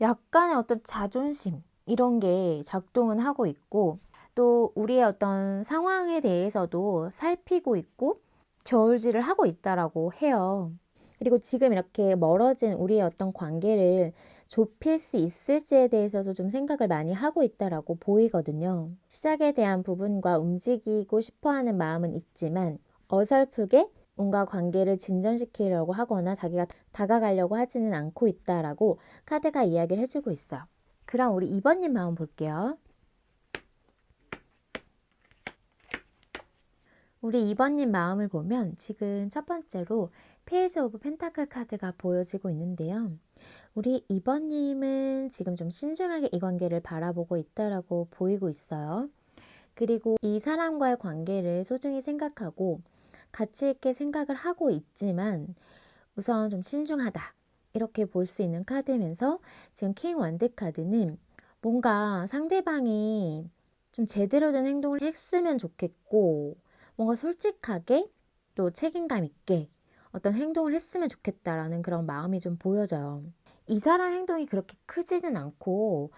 [SPEAKER 1] 약간의 어떤 자존심 이런 게 작동은 하고 있고, 또 우리의 어떤 상황에 대해서도 살피고 있고 저울질을 하고 있다라고 해요. 그리고 지금 이렇게 멀어진 우리의 어떤 관계를 좁힐 수 있을지에 대해서도 좀 생각을 많이 하고 있다라고 보이거든요. 시작에 대한 부분과 움직이고 싶어하는 마음은 있지만 어설프게 뭔가 관계를 진전시키려고 하거나 자기가 다가가려고 하지는 않고 있다라고 카드가 이야기를 해주고 있어요. 그럼 우리 2번님 마음 볼게요. 우리 2번님 마음을 보면 지금 첫 번째로 페이지 오브 펜타클 카드가 보여지고 있는데요. 우리 2번님은 지금 좀 신중하게 이 관계를 바라보고 있다라고 보이고 있어요. 그리고 이 사람과의 관계를 소중히 생각하고 가치 있게 생각을 하고 있지만 우선 좀 신중하다 이렇게 볼 수 있는 카드면서, 지금 킹 원드 카드는 뭔가 상대방이 좀 제대로 된 행동을 했으면 좋겠고 뭔가 솔직하게 또 책임감 있게 어떤 행동을 했으면 좋겠다라는 그런 마음이 좀 보여져요. 이 사람 행동이 그렇게 크지는 않고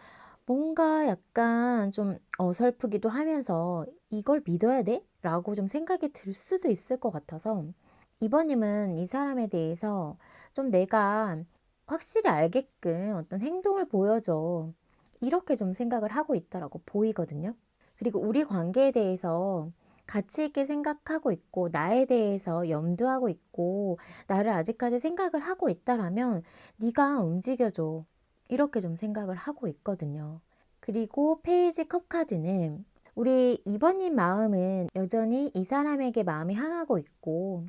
[SPEAKER 1] 뭔가 약간 좀 어설프기도 하면서 이걸 믿어야 돼? 라고 좀 생각이 들 수도 있을 것 같아서, 이번님은 이 사람에 대해서 좀 내가 확실히 알게끔 어떤 행동을 보여줘, 이렇게 좀 생각을 하고 있다라고 보이거든요. 그리고 우리 관계에 대해서 가치 있게 생각하고 있고 나에 대해서 염두하고 있고 나를 아직까지 생각을 하고 있다라면 네가 움직여줘, 이렇게 좀 생각을 하고 있거든요. 그리고 페이지 컵 카드는 우리 2번님 마음은 여전히 이 사람에게 마음이 향하고 있고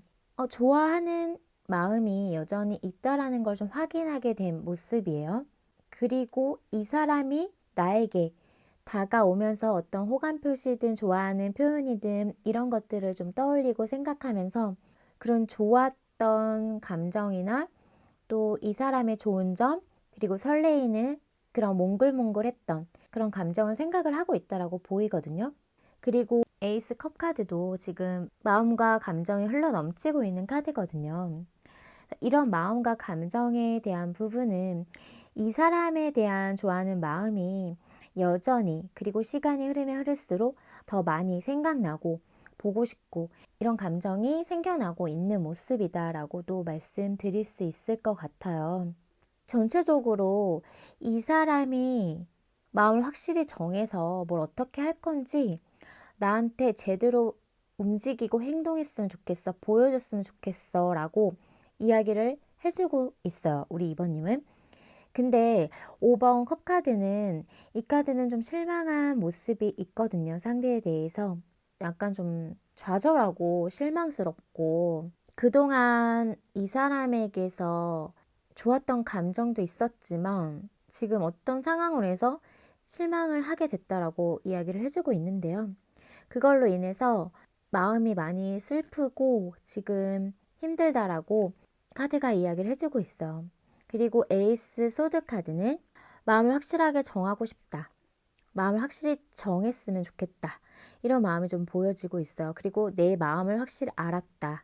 [SPEAKER 1] 좋아하는 마음이 여전히 있다라는 걸 좀 확인하게 된 모습이에요. 그리고 이 사람이 나에게 다가오면서 어떤 호감 표시든 좋아하는 표현이든 이런 것들을 좀 떠올리고 생각하면서 그런 좋았던 감정이나 또 이 사람의 좋은 점, 그리고 설레이는 그런 몽글몽글했던 그런 감정을 생각을 하고 있다라고 보이거든요. 그리고 에이스 컵 카드도 지금 마음과 감정이 흘러 넘치고 있는 카드거든요. 이런 마음과 감정에 대한 부분은 이 사람에 대한 좋아하는 마음이 여전히, 그리고 시간이 흐르면 흐를수록 더 많이 생각나고 보고 싶고 이런 감정이 생겨나고 있는 모습이다라고도 말씀드릴 수 있을 것 같아요. 전체적으로 이 사람이 마음을 확실히 정해서 뭘 어떻게 할 건지 나한테 제대로 움직이고 행동했으면 좋겠어, 보여줬으면 좋겠어 라고 이야기를 해주고 있어요, 우리 2번님은. 근데 5번 컵 카드는, 이 카드는 좀 실망한 모습이 있거든요. 상대에 대해서 약간 좀 좌절하고 실망스럽고 그동안 이 사람에게서 좋았던 감정도 있었지만 지금 어떤 상황으로 해서 실망을 하게 됐다라고 이야기를 해주고 있는데요. 그걸로 인해서 마음이 많이 슬프고 지금 힘들다라고 카드가 이야기를 해주고 있어요. 그리고 에이스 소드 카드는 마음을 확실하게 정하고 싶다, 마음을 확실히 정했으면 좋겠다, 이런 마음이 좀 보여지고 있어요. 그리고 내 마음을 확실히 알았다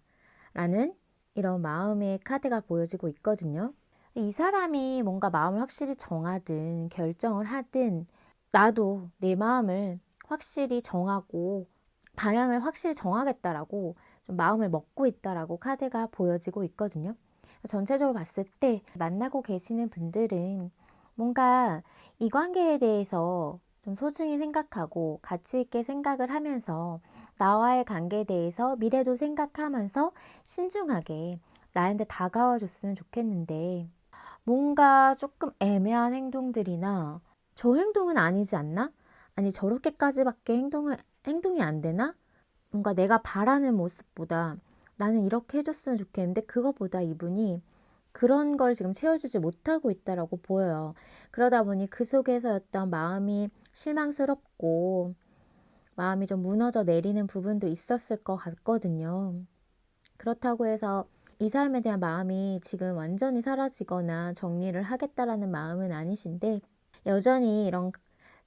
[SPEAKER 1] 라는 이런 마음의 카드가 보여지고 있거든요. 이 사람이 뭔가 마음을 확실히 정하든 결정을 하든 나도 내 마음을 확실히 정하고 방향을 확실히 정하겠다라고 좀 마음을 먹고 있다라고 카드가 보여지고 있거든요. 전체적으로 봤을 때 만나고 계시는 분들은 뭔가 이 관계에 대해서 좀 소중히 생각하고 가치 있게 생각을 하면서 나와의 관계에 대해서 미래도 생각하면서 신중하게 나한테 다가와 줬으면 좋겠는데 뭔가 조금 애매한 행동들이나 저 행동은 아니지 않나? 아니 저렇게까지밖에 행동이 안 되나? 뭔가 내가 바라는 모습보다 나는 이렇게 해줬으면 좋겠는데 그것보다 이분이 그런 걸 지금 채워주지 못하고 있다라고 보여요. 그러다 보니 그 속에서였던 마음이 실망스럽고 마음이 좀 무너져 내리는 부분도 있었을 것 같거든요. 그렇다고 해서 이 사람에 대한 마음이 지금 완전히 사라지거나 정리를 하겠다라는 마음은 아니신데 여전히 이런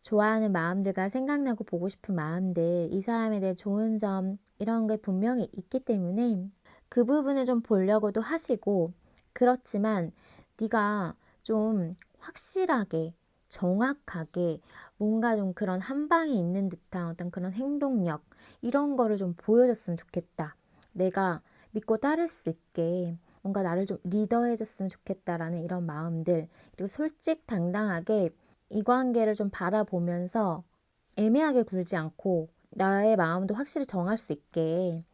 [SPEAKER 1] 좋아하는 마음들과 생각나고 보고 싶은 마음들, 이 사람에 대해 좋은 점 이런 게 분명히 있기 때문에 그 부분을 좀 보려고도 하시고 그렇지만 네가 좀 확실하게 정확하게 뭔가 좀 그런 한 방이 있는 듯한 어떤 그런 행동력 이런 거를 좀 보여줬으면 좋겠다. 내가 믿고 따를 수 있게 뭔가 나를 좀 리더해 줬으면 좋겠다라는 이런 마음들 그리고 솔직당당하게 이 관계를 좀 바라보면서 애매하게 굴지 않고 나의 마음도 확실히 정할 수 있게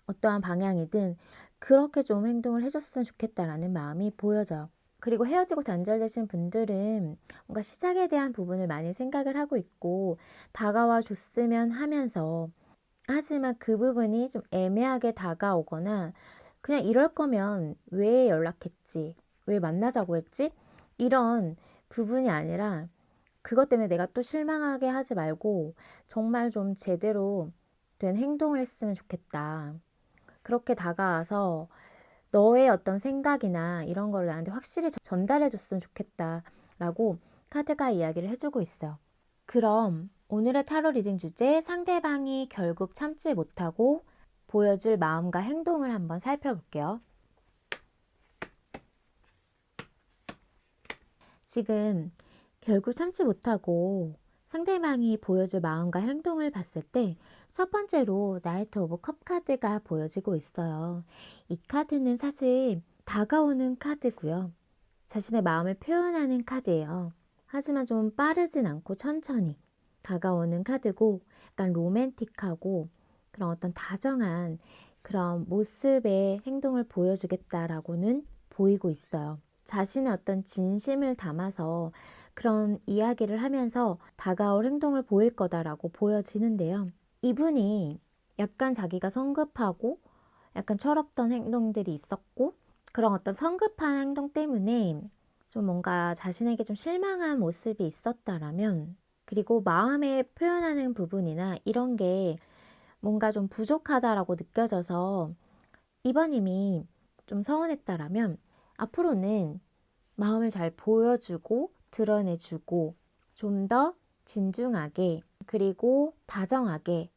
[SPEAKER 1] 어떠한 방향이든 그렇게 좀 행동을 해줬으면 좋겠다라는 마음이 보여져요. 그리고 헤어지고 단절되신 분들은 뭔가 시작에 대한 부분을 많이 생각을 하고 있고 다가와 줬으면 하면서 하지만 그 부분이 좀 애매하게 다가오거나 그냥 이럴 거면 왜 연락했지? 왜 만나자고 했지? 이런 부분이 아니라 그것 때문에 내가 또 실망하게 하지 말고 정말 좀 제대로 된 행동을 했으면 좋겠다. 그렇게 다가와서 너의 어떤 생각이나 이런 걸 나한테 확실히 전달해 줬으면 좋겠다라고 카드가 이야기를 해주고 있어요. 그럼 오늘의 타로 리딩 주제 상대방이 결국 참지 못하고 보여줄 마음과 행동을 한번 살펴볼게요. 지금 결국 참지 못하고 상대방이 보여줄 마음과 행동을 봤을 때 첫 번째로 나이트 오브 컵 카드가 보여지고 있어요. 이 카드는 사실 다가오는 카드고요. 자신의 마음을 표현하는 카드예요. 하지만 좀 빠르진 않고 천천히 다가오는 카드고 약간 로맨틱하고 그런 어떤 다정한 그런 모습의 행동을 보여주겠다라고는 보이고 있어요. 자신의 어떤 진심을 담아서 그런 이야기를 하면서 다가올 행동을 보일 거다라고 보여지는데요. 이분이 약간 자기가 성급하고 약간 철없던 행동들이 있었고 그런 어떤 성급한 행동 때문에 좀 뭔가 자신에게 좀 실망한 모습이 있었다라면 그리고 마음에 표현하는 부분이나 이런 게 뭔가 좀 부족하다라고 느껴져서 이번님이 좀 서운했다라면 앞으로는 마음을 잘 보여주고 드러내주고 좀 더 진중하게 그리고 다정하게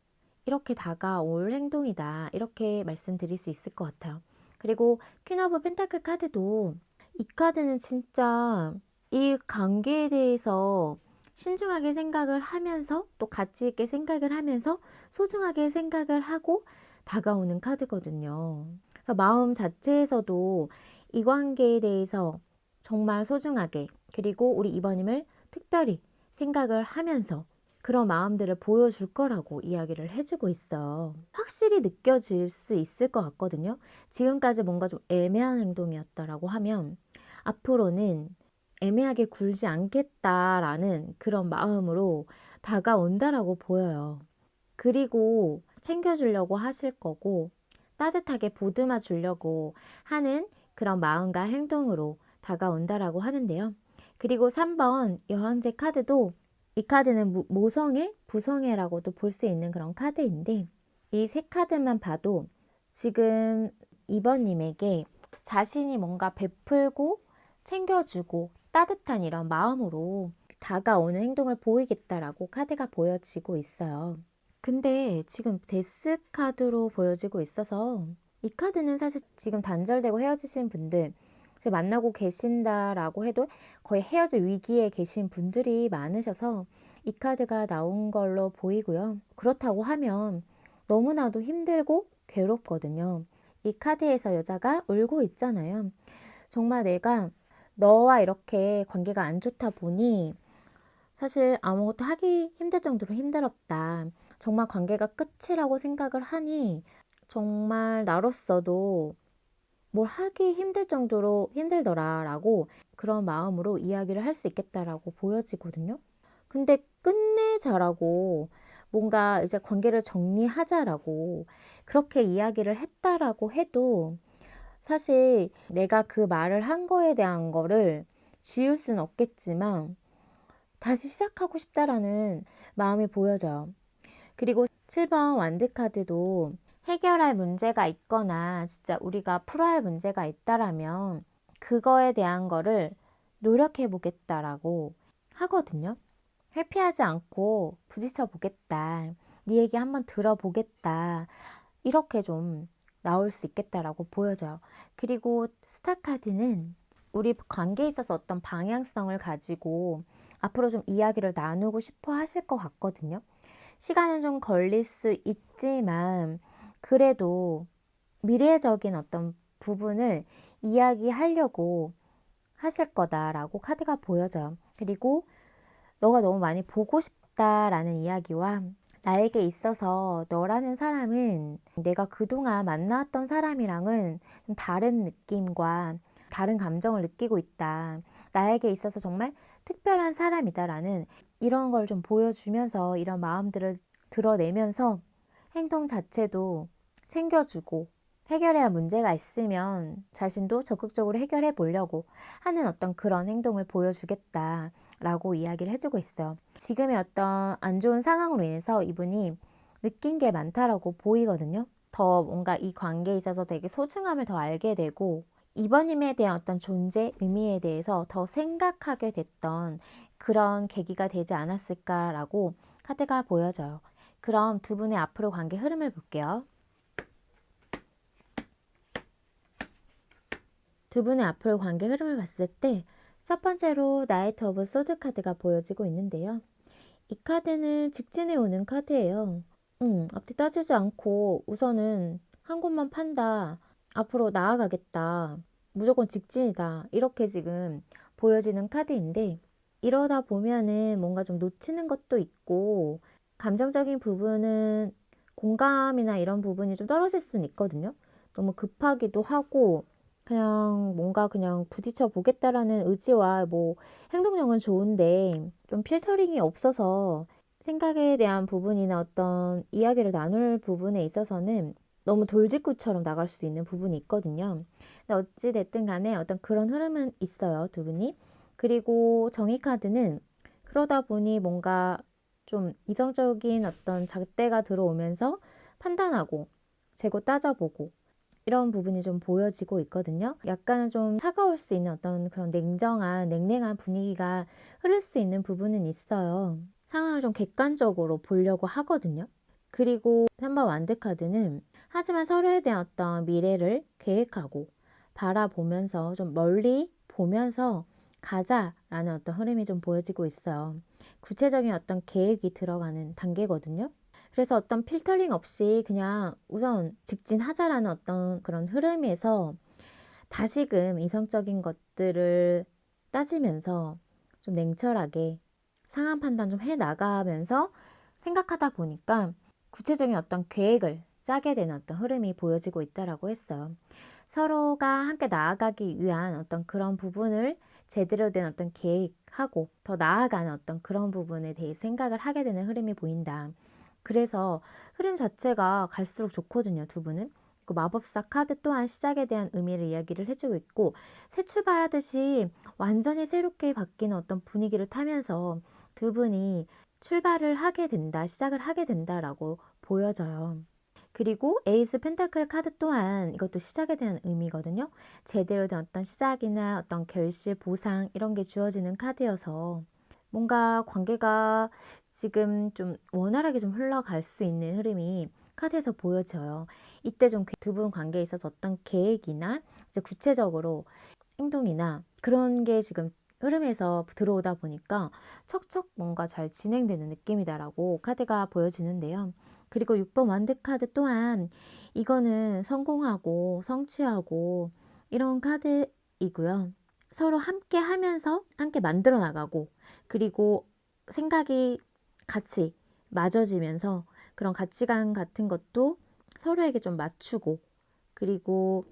[SPEAKER 1] 이렇게 다가올 행동이다. 이렇게 말씀드릴 수 있을 것 같아요. 그리고 퀸 오브 펜타클 카드도 이 카드는 진짜 이 관계에 대해서 신중하게 생각을 하면서 또 가치 있게 생각을 하면서 소중하게 생각을 하고 다가오는 카드거든요. 그래서 마음 자체에서도 이 관계에 대해서 정말 소중하게 그리고 우리 이번님을 특별히 생각을 하면서 그런 마음들을 보여줄 거라고 이야기를 해주고 있어. 확실히 느껴질 수 있을 것 같거든요. 지금까지 뭔가 좀 애매한 행동이었다라고 하면 앞으로는 애매하게 굴지 않겠다라는 그런 마음으로 다가온다라고 보여요. 그리고 챙겨주려고 하실 거고 따뜻하게 보듬어 주려고 하는 그런 마음과 행동으로 다가온다라고 하는데요. 그리고 3번 여왕제 카드도 이 카드는 모성애, 부성애라고도 볼 수 있는 그런 카드인데 이 세 카드만 봐도 지금 2번님에게 자신이 뭔가 베풀고 챙겨주고 따뜻한 이런 마음으로 다가오는 행동을 보이겠다라고 카드가 보여지고 있어요. 근데 지금 데스 카드로 보여지고 있어서 이 카드는 사실 지금 단절되고 헤어지신 분들 만나고 계신다라고 해도 거의 헤어질 위기에 계신 분들이 많으셔서 이 카드가 나온 걸로 보이고요. 그렇다고 하면 너무나도 힘들고 괴롭거든요. 이 카드에서 여자가 울고 있잖아요. 정말 내가 너와 이렇게 관계가 안 좋다 보니 사실 아무것도 하기 힘들 정도로 힘들었다. 정말 관계가 끝이라고 생각을 하니 정말 나로서도 뭘 하기 힘들 정도로 힘들더라라고 그런 마음으로 이야기를 할 수 있겠다라고 보여지거든요. 근데 끝내자라고 뭔가 이제 관계를 정리하자라고 그렇게 이야기를 했다라고 해도 사실 내가 그 말을 한 거에 대한 거를 지울 수는 없겠지만 다시 시작하고 싶다라는 마음이 보여져요. 그리고 7번 완드 카드도 해결할 문제가 있거나 진짜 우리가 풀어야 할 문제가 있다라면 그거에 대한 거를 노력해 보겠다라고 하거든요. 회피하지 않고 부딪혀 보겠다. 네 얘기 한번 들어보겠다. 이렇게 좀 나올 수 있겠다라고 보여져요. 그리고 스타 카드는 우리 관계에 있어서 어떤 방향성을 가지고 앞으로 좀 이야기를 나누고 싶어 하실 것 같거든요. 시간은 좀 걸릴 수 있지만 그래도 미래적인 어떤 부분을 이야기하려고 하실 거다라고 카드가 보여져요. 그리고 너가 너무 많이 보고 싶다라는 이야기와 나에게 있어서 너라는 사람은 내가 그동안 만나왔던 사람이랑은 좀 다른 느낌과 다른 감정을 느끼고 있다. 나에게 있어서 정말 특별한 사람이다라는 이런 걸 좀 보여주면서 이런 마음들을 드러내면서 행동 자체도 챙겨주고 해결해야 문제가 있으면 자신도 적극적으로 해결해 보려고 하는 어떤 그런 행동을 보여주겠다라고 이야기를 해주고 있어요. 지금의 어떤 안 좋은 상황으로 인해서 이분이 느낀 게 많다라고 보이거든요. 더 뭔가 이 관계에 있어서 되게 소중함을 더 알게 되고 이번님에 대한 어떤 존재, 의미에 대해서 더 생각하게 됐던 그런 계기가 되지 않았을까라고 카드가 보여져요. 그럼 두 분의 앞으로 관계 흐름을 볼게요. 두 분의 앞으로 관계 흐름을 봤을 때 첫 번째로 나이트 오브 소드 카드가 보여지고 있는데요. 이 카드는 직진해 오는 카드예요. 앞뒤 따지지 않고 우선은 한 곳만 판다. 앞으로 나아가겠다. 무조건 직진이다. 이렇게 지금 보여지는 카드인데 이러다 보면은 뭔가 좀 놓치는 것도 있고 감정적인 부분은 공감이나 이런 부분이 좀 떨어질 수는 있거든요. 너무 급하기도 하고 그냥 뭔가 그냥 부딪혀 보겠다라는 의지와 뭐 행동력은 좋은데 좀 필터링이 없어서 생각에 대한 부분이나 어떤 이야기를 나눌 부분에 있어서는 너무 돌직구처럼 나갈 수 있는 부분이 있거든요. 근데 어찌됐든 간에 어떤 그런 흐름은 있어요, 두 분이. 그리고 정의 카드는 그러다 보니 뭔가 좀 이성적인 어떤 잣대가 들어오면서 판단하고 재고 따져보고 이런 부분이 좀 보여지고 있거든요. 약간은 좀 차가울 수 있는 어떤 그런 냉랭한 분위기가 흐를 수 있는 부분은 있어요. 상황을 좀 객관적으로 보려고 하거든요. 그리고 3번 완드카드는 하지만 서로에 대한 어떤 미래를 계획하고 바라보면서 좀 멀리 보면서 가자라는 어떤 흐름이 좀 보여지고 있어요. 구체적인 어떤 계획이 들어가는 단계거든요. 그래서 어떤 필터링 없이 그냥 우선 직진하자라는 어떤 그런 흐름에서 다시금 이성적인 것들을 따지면서 좀 냉철하게 상황 판단 좀 해 나가면서 생각하다 보니까 구체적인 어떤 계획을 짜게 되는 어떤 흐름이 보여지고 있다라고 했어요. 서로가 함께 나아가기 위한 어떤 그런 부분을 제대로 된 어떤 계획하고 더 나아가는 어떤 그런 부분에 대해 생각을 하게 되는 흐름이 보인다. 그래서 흐름 자체가 갈수록 좋거든요, 두 분은. 그 마법사 카드 또한 시작에 대한 의미를 이야기를 해주고 있고 새 출발하듯이 완전히 새롭게 바뀌는 어떤 분위기를 타면서 두 분이 출발을 하게 된다, 시작을 하게 된다라고 보여져요. 그리고 에이스 펜타클 카드 또한 이것도 시작에 대한 의미거든요. 제대로 된 어떤 시작이나 어떤 결실, 보상 이런 게 주어지는 카드여서 뭔가 관계가 지금 좀 원활하게 좀 흘러갈 수 있는 흐름이 카드에서 보여져요. 이때 좀 두 분 관계에 있어서 어떤 계획이나 이제 구체적으로 행동이나 그런 게 지금 흐름에서 들어오다 보니까 척척 뭔가 잘 진행되는 느낌이다라고 카드가 보여지는데요. 그리고 6번 완드 카드 또한 이거는 성공하고 성취하고 이런 카드이고요. 서로 함께 하면서 함께 만들어 나가고 그리고 생각이 같이 맞아지면서 그런 가치관 같은 것도 서로에게 좀 맞추고 그리고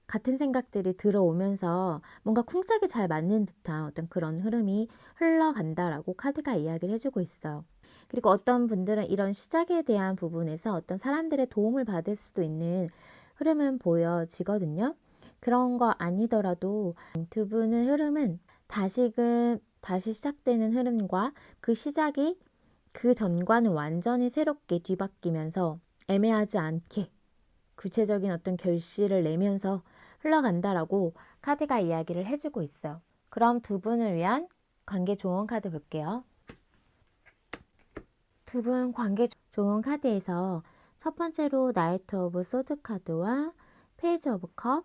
[SPEAKER 1] 같은 생각들이 들어오면서 뭔가 쿵짝이 잘 맞는 듯한 어떤 그런 흐름이 흘러간다라고 카드가 이야기를 해주고 있어요. 그리고 어떤 분들은 이런 시작에 대한 부분에서 어떤 사람들의 도움을 받을 수도 있는 흐름은 보여지거든요. 그런 거 아니더라도 두 분의 흐름은 다시 시작되는 흐름과 그 시작이 그 전과는 완전히 새롭게 뒤바뀌면서 애매하지 않게 구체적인 어떤 결실을 내면서 흘러간다라고 카드가 이야기를 해주고 있어요. 그럼 두 분을 위한 관계 조언 카드 볼게요. 두 분 관계 조언 카드에서 첫 번째로 나이트 오브 소드 카드와 페이지 오브 컵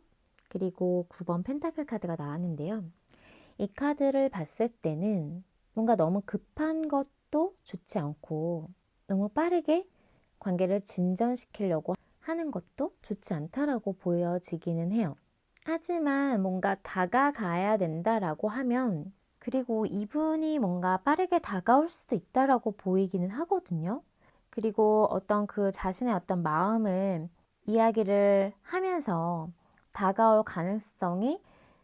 [SPEAKER 1] 그리고 9번 펜타클 카드가 나왔는데요. 이 카드를 봤을 때는 뭔가 너무 급한 것도 좋지 않고 너무 빠르게 관계를 진전시키려고 하는 것도 좋지 않다라고 보여지기는 해요. 하지만 뭔가 다가가야 된다라고 하면 그리고 이분이 뭔가 빠르게 다가올 수도 있다라고 보이기는 하거든요. 그리고 어떤 그 자신의 어떤 마음을 이야기를 하면서 다가올 가능성이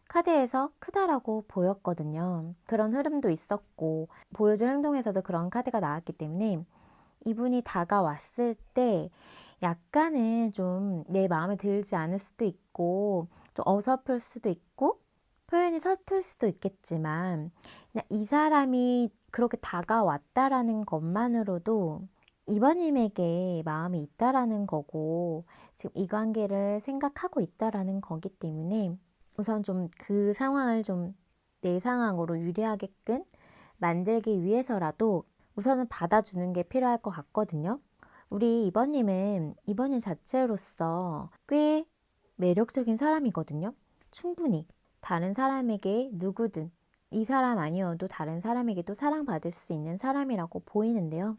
[SPEAKER 1] 카드에서 크다라고 보였거든요. 그런 흐름도 있었고 보여줄 행동에서도 그런 카드가 나왔기 때문에 이분이 다가왔을 때 약간은 좀 내 마음에 들지 않을 수도 있고 좀 어설플 수도 있고 표현이 서툴 수도 있겠지만 그냥 이 사람이 그렇게 다가왔다라는 것만으로도 이번님에게 마음이 있다라는 거고 지금 이 관계를 생각하고 있다라는 거기 때문에 우선 좀 그 상황을 좀 내 상황으로 유리하게끔 만들기 위해서라도 우선은 받아주는 게 필요할 것 같거든요. 우리 이번님 자체로서 꽤 매력적인 사람이거든요. 충분히 다른 사람에게 누구든 이 사람 아니어도 다른 사람에게도 사랑받을 수 있는 사람이라고 보이는데요.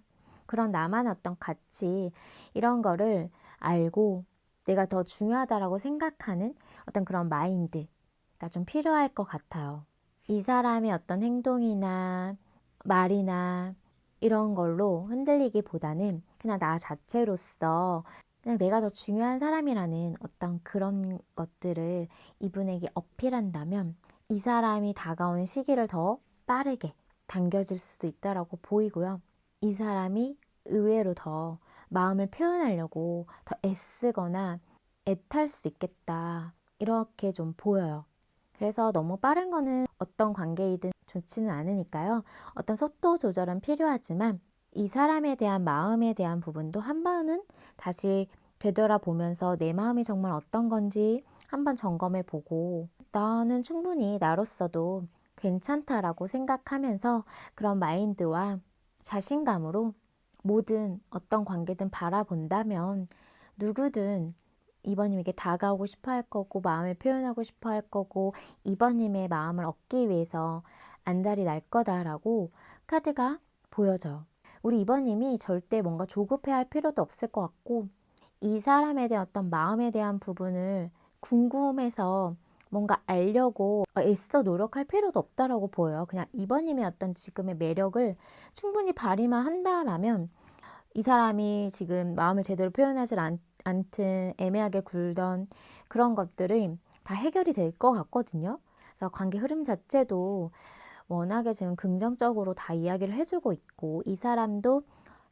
[SPEAKER 1] 그런 나만의 어떤 가치 이런 거를 알고 내가 더 중요하다라고 생각하는 어떤 그런 마인드가 좀 필요할 것 같아요. 이 사람의 어떤 행동이나 말이나 이런 걸로 흔들리기보다는 그냥 나 자체로서 그냥 내가 더 중요한 사람이라는 어떤 그런 것들을 이분에게 어필한다면 이 사람이 다가오는 시기를 더 빠르게 당겨질 수도 있다라고 보이고요. 이 사람이 의외로 더 마음을 표현하려고 더 애쓰거나 애탈 수 있겠다. 이렇게 좀 보여요. 그래서 너무 빠른 거는 어떤 관계이든 좋지는 않으니까요. 어떤 속도 조절은 필요하지만 이 사람에 대한 마음에 대한 부분도 한 번은 다시 되돌아보면서 내 마음이 정말 어떤 건지 한번 점검해 보고 나는 충분히 나로서도 괜찮다라고 생각하면서 그런 마인드와 자신감으로 모든 어떤 관계든 바라본다면 누구든 이번님에게 다가오고 싶어 할 거고 마음을 표현하고 싶어 할 거고 이번님의 마음을 얻기 위해서 안달이 날 거다라고 카드가 보여져요. 우리 이번님이 절대 뭔가 조급해 할 필요도 없을 것 같고 이 사람에 대한 어떤 마음에 대한 부분을 궁금해서 뭔가 알려고 애써 노력할 필요도 없다라고 보여요. 그냥 이번님의 어떤 지금의 매력을 충분히 발휘만 한다라면 이 사람이 지금 마음을 제대로 표현하지 않든 애매하게 굴던 그런 것들이 다 해결이 될 것 같거든요. 그래서 관계 흐름 자체도 워낙에 지금 긍정적으로 다 이야기를 해주고 있고 이 사람도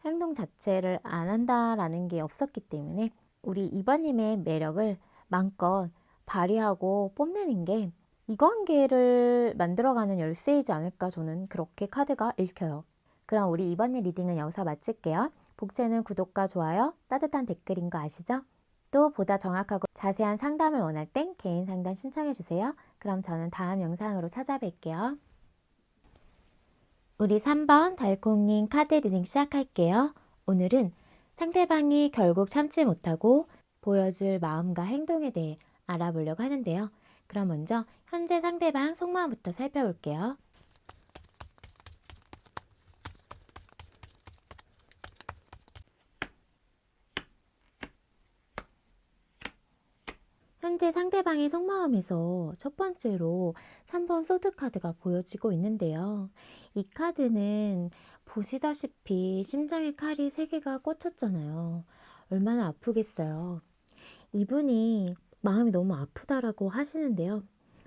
[SPEAKER 1] 행동 자체를 안 한다라는 게 없었기 때문에 우리 이번님의 매력을 마음껏 발휘하고 뽐내는 게 이 관계를 만들어가는 열쇠이지 않을까 저는 그렇게 카드가 읽혀요. 그럼 우리 이번님 리딩은 여기서 마칠게요. 복채는 구독과 좋아요, 따뜻한 댓글인 거 아시죠? 또 보다 정확하고 자세한 상담을 원할 땐 개인 상담 신청해 주세요. 그럼 저는 다음 영상으로 찾아뵐게요. 우리 3번 달콩님 카드 리딩 시작할게요. 오늘은 상대방이 결국 참지 못하고 보여줄 마음과 행동에 대해 알아보려고 하는데요. 그럼 먼저 현재 상대방 속마음부터 살펴볼게요. 현재 상대방의 속마음에서 첫 번째로 3번 소드카드가 보여지고 있는데요. 이 카드는 보시다시피 심장에 칼이 3개가 꽂혔잖아요. 얼마나 아프겠어요. 이분이 마음이 너무 아프다라고 하시는데요.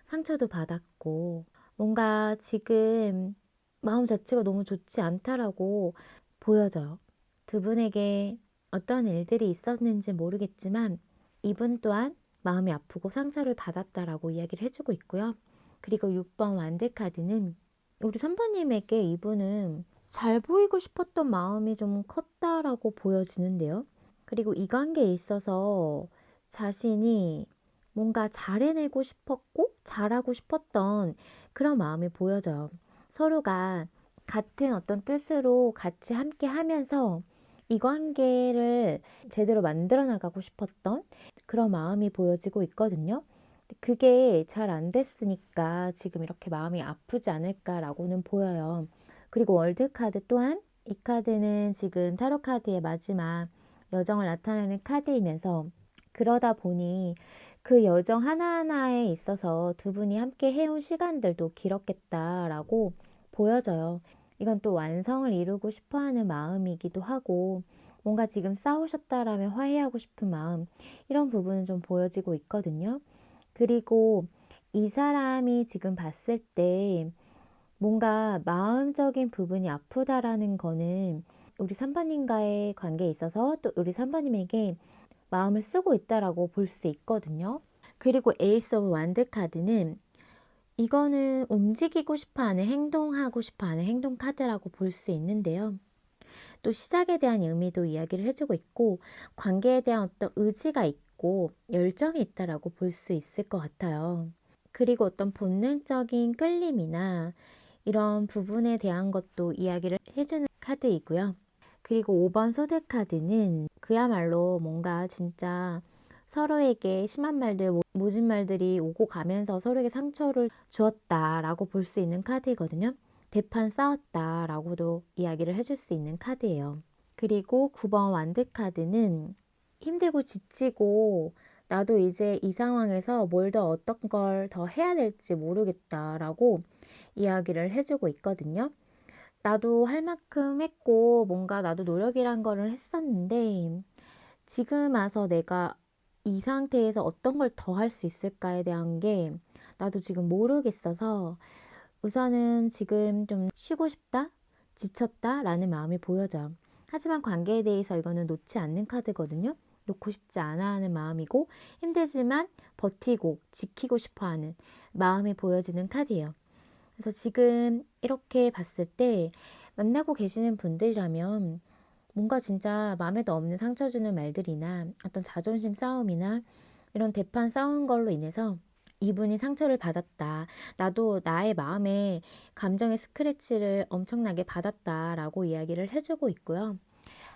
[SPEAKER 1] 상처도 받았고 뭔가 지금 마음 자체가 너무 좋지 않다라고 보여져요. 두 분에게 어떤 일들이 있었는지 모르겠지만 이분 또한 마음이 아프고 상처를 받았다라고 이야기를 해주고 있고요. 그리고 6번 완드 카드는 우리 3번님에게 이분은 잘 보이고 싶었던 마음이 좀 컸다라고 보여지는데요. 그리고 이 관계에 있어서 자신이 뭔가 잘해내고 싶었고 잘하고 싶었던 그런 마음이 보여져요. 서로가 같은 어떤 뜻으로 같이 함께 하면서 이 관계를 제대로 만들어 나가고 싶었던 그런 마음이 보여지고 있거든요. 그게 잘 안 됐으니까 지금 이렇게 마음이 아프지 않을까라고는 보여요. 그리고 월드카드 또한 이 카드는 지금 타로 카드의 마지막 여정을 나타내는 카드이면서 그러다 보니 그 여정 하나하나에 있어서 두 분이 함께 해온 시간들도 길었겠다라고 보여져요. 이건 또 완성을 이루고 싶어 하는 마음이기도 하고 뭔가 지금 싸우셨다라면 화해하고 싶은 마음 이런 부분은 좀 보여지고 있거든요. 그리고 이 사람이 지금 봤을 때 뭔가 마음적인 부분이 아프다라는 거는 우리 3번님과의 관계에 있어서 또 우리 3번님에게 마음을 쓰고 있다라고 볼 수 있거든요. 그리고 에이스 오브 완드 카드는 이거는 움직이고 싶어하는 행동하고 싶어하는 행동 카드라고 볼 수 있는데요. 또 시작에 대한 의미도 이야기를 해주고 있고 관계에 대한 어떤 의지가 있고 열정이 있다라고 볼 수 있을 것 같아요. 그리고 어떤 본능적인 끌림이나 이런 부분에 대한 것도 이야기를 해주는 카드이고요. 그리고 5번 소드 카드는 그야말로 뭔가 진짜 서로에게 심한 말들, 모진 말들이 오고 가면서 서로에게 상처를 주었다라고 볼 수 있는 카드이거든요. 대판 싸웠다라고도 이야기를 해줄 수 있는 카드예요. 그리고 9번 완드 카드는 힘들고 지치고 나도 이제 이 상황에서 뭘 더 어떤 걸 더 해야 될지 모르겠다라고 이야기를 해주고 있거든요. 나도 할 만큼 했고 뭔가 나도 노력이란 거를 했었는데 지금 와서 내가 이 상태에서 어떤 걸 더 할 수 있을까에 대한 게 나도 지금 모르겠어서 우선은 지금 좀 쉬고 싶다, 지쳤다 라는 마음이 보여져요. 하지만 관계에 대해서 이거는 놓지 않는 카드거든요. 놓고 싶지 않아 하는 마음이고 힘들지만 버티고 지키고 싶어 하는 마음이 보여지는 카드예요. 그래서 지금 이렇게 봤을 때 만나고 계시는 분들이라면 뭔가 진짜 마음에도 없는 상처 주는 말들이나 어떤 자존심 싸움이나 이런 대판 싸운 걸로 인해서 이분이 상처를 받았다. 나도 나의 마음에 감정의 스크래치를 엄청나게 받았다라고 이야기를 해주고 있고요.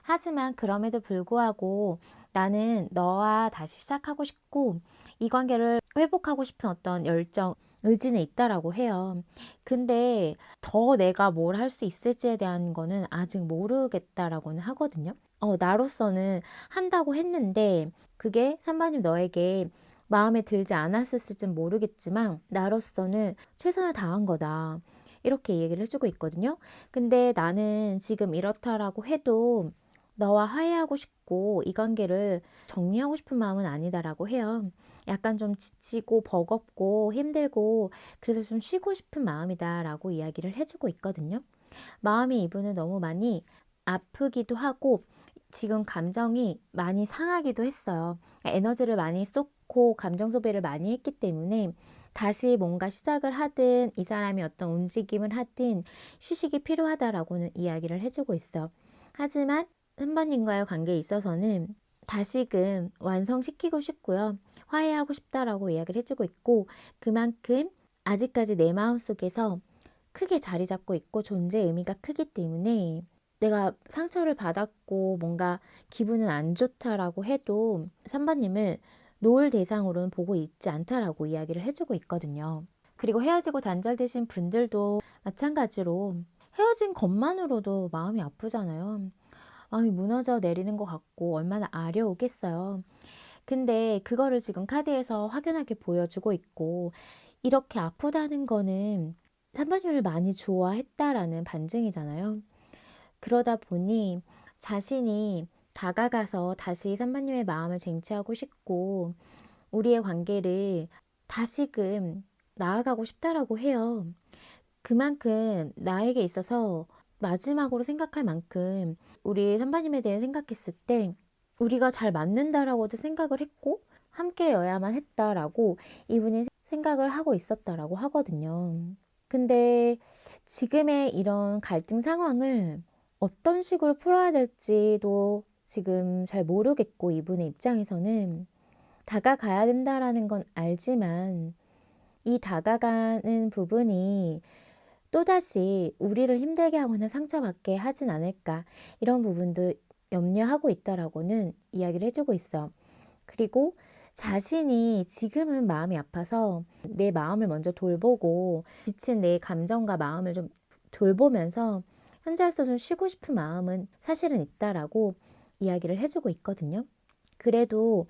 [SPEAKER 1] 하지만 그럼에도 불구하고 나는 너와 다시 시작하고 싶고 이 관계를 회복하고 싶은 어떤 열정, 의지는 있다라고 해요. 근데 더 내가 뭘 할 수 있을지에 대한 거는 아직 모르겠다라고는 하거든요. 나로서는 한다고 했는데 그게 3번님 너에게 마음에 들지 않았을지는 모르겠지만 나로서는 최선을 다한 거다. 이렇게 얘기를 해주고 있거든요. 근데 나는 지금 이렇다라고 해도 너와 화해하고 싶고 이 관계를 정리하고 싶은 마음은 아니다라고 해요. 약간 좀 지치고 버겁고 힘들고 그래서 좀 쉬고 싶은 마음이다라고 이야기를 해주고 있거든요. 마음이 이분은 너무 많이 아프기도 하고 지금 감정이 많이 상하기도 했어요. 에너지를 많이 쏟고 감정 소비를 많이 했기 때문에 다시 뭔가 시작을 하든 이 사람이 어떤 움직임을 하든 휴식이 필요하다라고는 이야기를 해주고 있어요. 하지만 3번님과의 관계에 있어서는 다시금 완성시키고 싶고요. 화해하고 싶다라고 이야기를 해주고 있고 그만큼 아직까지 내 마음속에서 크게 자리 잡고 있고 존재의 의미가 크기 때문에 내가 상처를 받았고 뭔가 기분은 안 좋다라고 해도 3번님을 놓을 대상으로는 보고 있지 않다라고 이야기를 해주고 있거든요. 그리고 헤어지고 단절되신 분들도 마찬가지로 헤어진 것만으로도 마음이 아프잖아요. 마음이 무너져 내리는 것 같고 얼마나 아려오겠어요. 근데 그거를 지금 카드에서 확연하게 보여주고 있고, 이렇게 아프다는 거는 3번님을 많이 좋아했다라는 반증이잖아요. 그러다 보니 자신이 다가가서 다시 3번님의 마음을 쟁취하고 싶고 우리의 관계를 다시금 나아가고 싶다라고 해요. 그만큼 나에게 있어서 마지막으로 생각할 만큼 우리 선배님에 대해 생각했을 때 우리가 잘 맞는다라고도 생각을 했고 함께여야만 했다라고 이분이 생각을 하고 있었다라고 하거든요. 근데 지금의 이런 갈등 상황을 어떤 식으로 풀어야 될지도 지금 잘 모르겠고 이분의 입장에서는 다가가야 된다라는 건 알지만 이 다가가는 부분이 또다시 우리를 힘들게 하거나 상처받게 하진 않을까 이런 부분도 염려하고 있다라고는 이야기를 해주고 있어. 그리고 자신이 지금은 마음이 아파서 내 마음을 먼저 돌보고 지친 내 감정과 마음을 좀 돌보면서 현재로서 좀 쉬고 싶은 마음은 사실은 있다라고 이야기를 해주고 있거든요. 그래도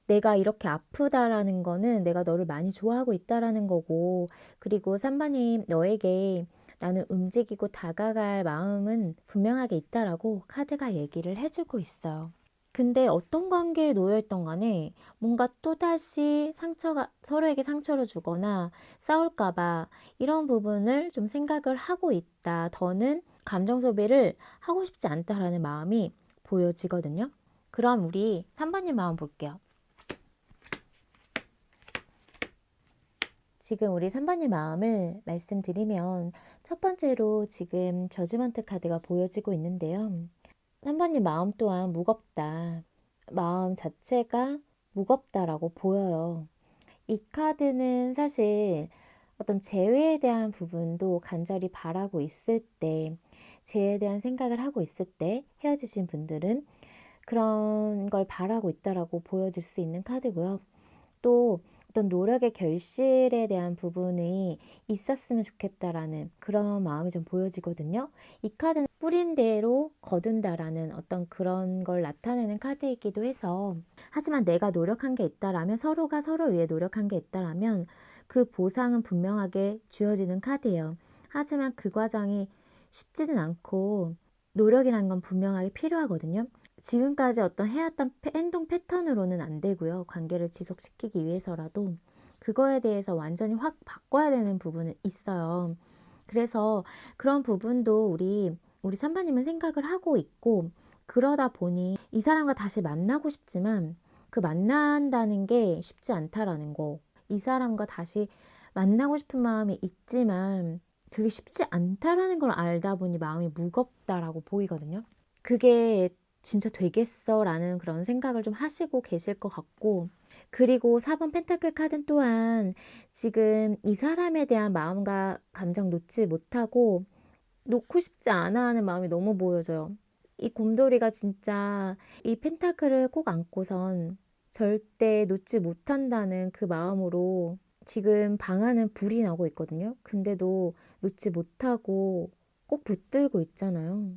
[SPEAKER 1] 내가 이렇게 아프다라는 거는 내가 너를 많이 좋아하고 있다라는 거고, 그리고 삼바님 너에게 나는 움직이고 다가갈 마음은 분명하게 있다라고 카드가 얘기를 해주고 있어요. 근데 어떤 관계에 놓여있던 간에 뭔가 또다시 서로에게 상처를 주거나 싸울까봐 이런 부분을 좀 생각을 하고 있다. 더는 감정 소비를 하고 싶지 않다라는 마음이 보여지거든요. 그럼 우리 3번님 마음 볼게요. 지금 우리 3번님 마음을 말씀드리면 첫 번째로 지금 저지먼트 카드가 보여지고 있는데요. 3번님 마음 또한 무겁다. 마음 자체가 무겁다라고 보여요. 이 카드는 사실 어떤 재회에 대한 부분도 간절히 바라고 있을 때, 재회에 대한 생각을 하고 있을 때 헤어지신 분들은 그런 걸 바라고 있다라고 보여질 수 있는 카드고요. 또 어떤 노력의 결실에 대한 부분이 있었으면 좋겠다라는 그런 마음이 좀 보여지거든요. 이 카드는 뿌린 대로 거둔다라는 어떤 그런 걸 나타내는 카드이기도 해서, 하지만 내가 노력한 게 있다라면, 서로가 서로 위해 노력한 게 있다라면 그 보상은 분명하게 주어지는 카드예요. 하지만 그 과정이 쉽지는 않고 노력이라는 건 분명하게 필요하거든요. 지금까지 어떤 해왔던 행동 패턴으로는 안 되고요. 관계를 지속시키기 위해서라도 그거에 대해서 완전히 확 바꿔야 되는 부분은 있어요. 그래서 그런 부분도 우리 삼바님은 생각을 하고 있고, 그러다 보니 이 사람과 다시 만나고 싶지만 그 만난다는 게 쉽지 않다라는 거, 이 사람과 다시 만나고 싶은 마음이 있지만 그게 쉽지 않다라는 걸 알다 보니 마음이 무겁다라고 보이거든요. 그게 진짜 되겠어? 라는 그런 생각을 좀 하시고 계실 것 같고, 그리고 4번 펜타클 카드는 또한 지금 이 사람에 대한 마음과 감정 놓지 못하고 놓고 싶지 않아 하는 마음이 너무 보여져요. 이 곰돌이가 진짜 이 펜타클을 꼭 안고선 절대 놓지 못한다는 그 마음으로 지금 방 안은 불이 나고 있거든요. 근데도 놓지 못하고 꼭 붙들고 있잖아요.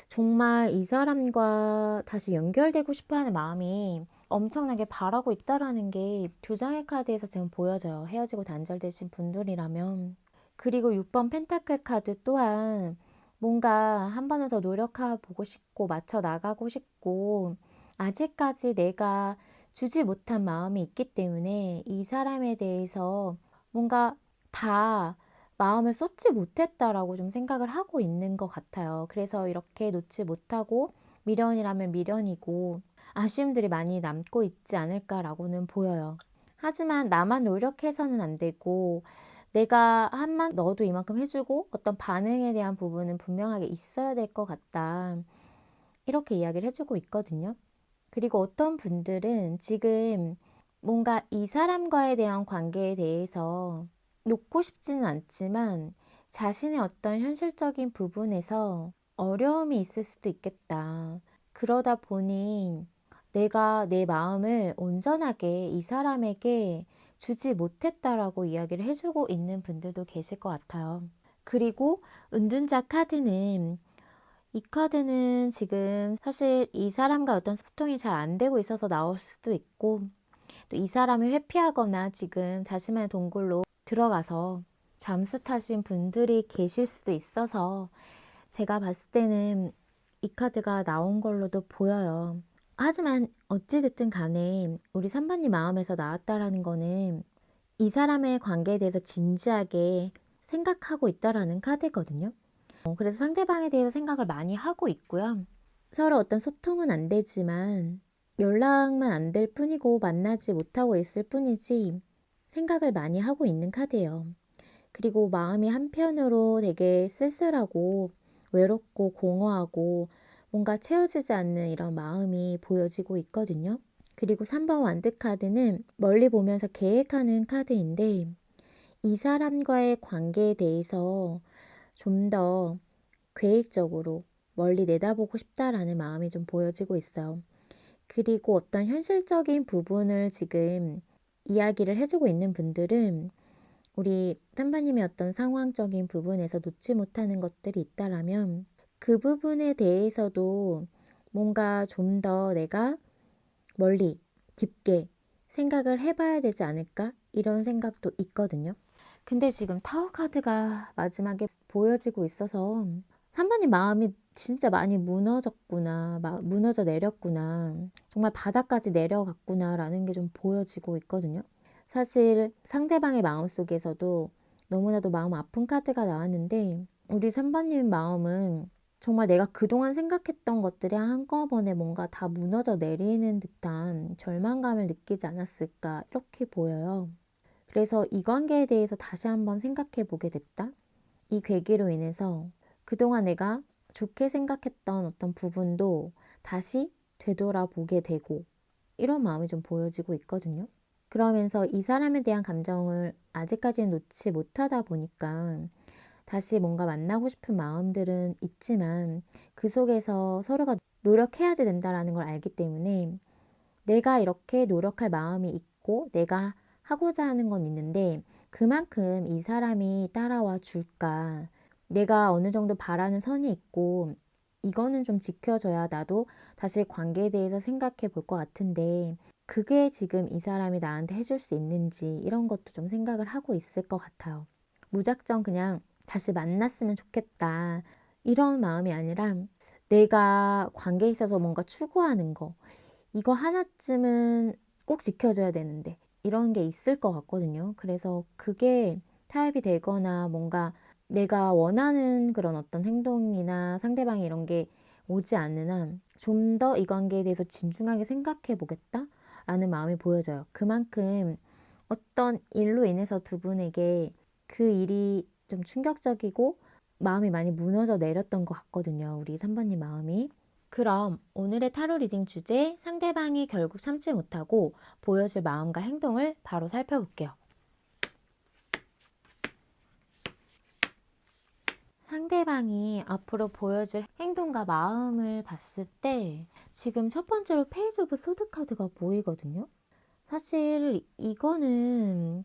[SPEAKER 1] 정말 이 사람과 다시 연결되고 싶어 하는 마음이 엄청나게 바라고 있다라는 게 두 장의 카드에서 지금 보여져요. 헤어지고 단절되신 분들이라면. 그리고 6번 펜타클 카드 또한 뭔가 한 번은 더 노력해 보고 싶고 맞춰 나가고 싶고 아직까지 내가 주지 못한 마음이 있기 때문에 이 사람에 대해서 뭔가 다 마음을 쏟지 못했다라고 좀 생각을 하고 있는 것 같아요. 그래서 이렇게 놓지 못하고 미련이라면 미련이고 아쉬움들이 많이 남고 있지 않을까라고는 보여요. 하지만 나만 노력해서는 안 되고 내가 한만 너도 이만큼 해주고 어떤 반응에 대한 부분은 분명하게 있어야 될 것 같다. 이렇게 이야기를 해주고 있거든요. 그리고 어떤 분들은 지금 뭔가 이 사람과에 대한 관계에 대해서 놓고 싶지는 않지만 자신의 어떤 현실적인 부분에서 어려움이 있을 수도 있겠다. 그러다 보니 내가 내 마음을 온전하게 이 사람에게 주지 못했다라고 이야기를 해주고 있는 분들도 계실 것 같아요. 그리고 은둔자 카드는 이 카드는 지금 사실 이 사람과 어떤 소통이 잘 안 되고 있어서 나올 수도 있고, 또 이 사람을 회피하거나 지금 자신만의 동굴로 들어가서 잠수 타신 분들이 계실 수도 있어서 제가 봤을 때는 이 카드가 나온 걸로도 보여요. 하지만 어찌됐든 간에 우리 3번님 마음에서 나왔다라는 거는 이 사람의 관계에 대해서 진지하게 생각하고 있다라는 카드거든요. 그래서 상대방에 대해서 생각을 많이 하고 있고요. 서로 어떤 소통은 안 되지만 연락만 안 될 뿐이고 만나지 못하고 있을 뿐이지 생각을 많이 하고 있는 카드예요. 그리고 마음이 한편으로 되게 쓸쓸하고 외롭고 공허하고 뭔가 채워지지 않는 이런 마음이 보여지고 있거든요. 그리고 3번 완드 카드는 멀리 보면서 계획하는 카드인데 이 사람과의 관계에 대해서 좀 더 계획적으로 멀리 내다보고 싶다라는 마음이 좀 보여지고 있어요. 그리고 어떤 현실적인 부분을 지금 이야기를 해주고 있는 분들은 우리 탐바님의 어떤 상황적인 부분에서 놓지 못하는 것들이 있다라면 그 부분에 대해서도 뭔가 좀 더 내가 멀리 깊게 생각을 해봐야 되지 않을까? 이런 생각도 있거든요. 근데 지금 타워 카드가 마지막에 보여지고 있어서 3번님 마음이 진짜 많이 무너졌구나, 무너져 내렸구나, 정말 바닥까지 내려갔구나 라는 게 좀 보여지고 있거든요. 사실 상대방의 마음속에서도 너무나도 마음 아픈 카드가 나왔는데 우리 3번님 마음은 정말 내가 그동안 생각했던 것들이 한꺼번에 뭔가 다 무너져 내리는 듯한 절망감을 느끼지 않았을까 이렇게 보여요. 그래서 이 관계에 대해서 다시 한번 생각해 보게 됐다. 이 계기로 인해서 그동안 내가 좋게 생각했던 어떤 부분도 다시 되돌아보게 되고 이런 마음이 좀 보여지고 있거든요. 그러면서 이 사람에 대한 감정을 아직까지는 놓지 못하다 보니까 다시 뭔가 만나고 싶은 마음들은 있지만 그 속에서 서로가 노력해야지 된다라는 걸 알기 때문에 내가 이렇게 노력할 마음이 있고 내가 하고자 하는 건 있는데 그만큼 이 사람이 따라와 줄까? 내가 어느 정도 바라는 선이 있고 이거는 좀 지켜줘야 나도 다시 관계에 대해서 생각해 볼 것 같은데 그게 지금 이 사람이 나한테 해줄 수 있는지 이런 것도 좀 생각을 하고 있을 것 같아요. 무작정 그냥 다시 만났으면 좋겠다 이런 마음이 아니라 내가 관계에 있어서 뭔가 추구하는 거 이거 하나쯤은 꼭 지켜줘야 되는데 이런 게 있을 것 같거든요. 그래서 그게 타협이 되거나 뭔가 내가 원하는 그런 어떤 행동이나 상대방이 이런 게 오지 않는 한 좀 더 이 관계에 대해서 진중하게 생각해 보겠다 라는 마음이 보여져요. 그만큼 어떤 일로 인해서 두 분에게 그 일이 좀 충격적이고 마음이 많이 무너져 내렸던 것 같거든요. 우리 3번님 마음이. 그럼 오늘의 타로 리딩 주제 상대방이 결국 참지 못하고 보여줄 마음과 행동을 바로 살펴볼게요. 상대방이 앞으로 보여줄 행동과 마음을 봤을 때 지금 첫 번째로 페이지 오브 소드 카드가 보이거든요. 사실 이거는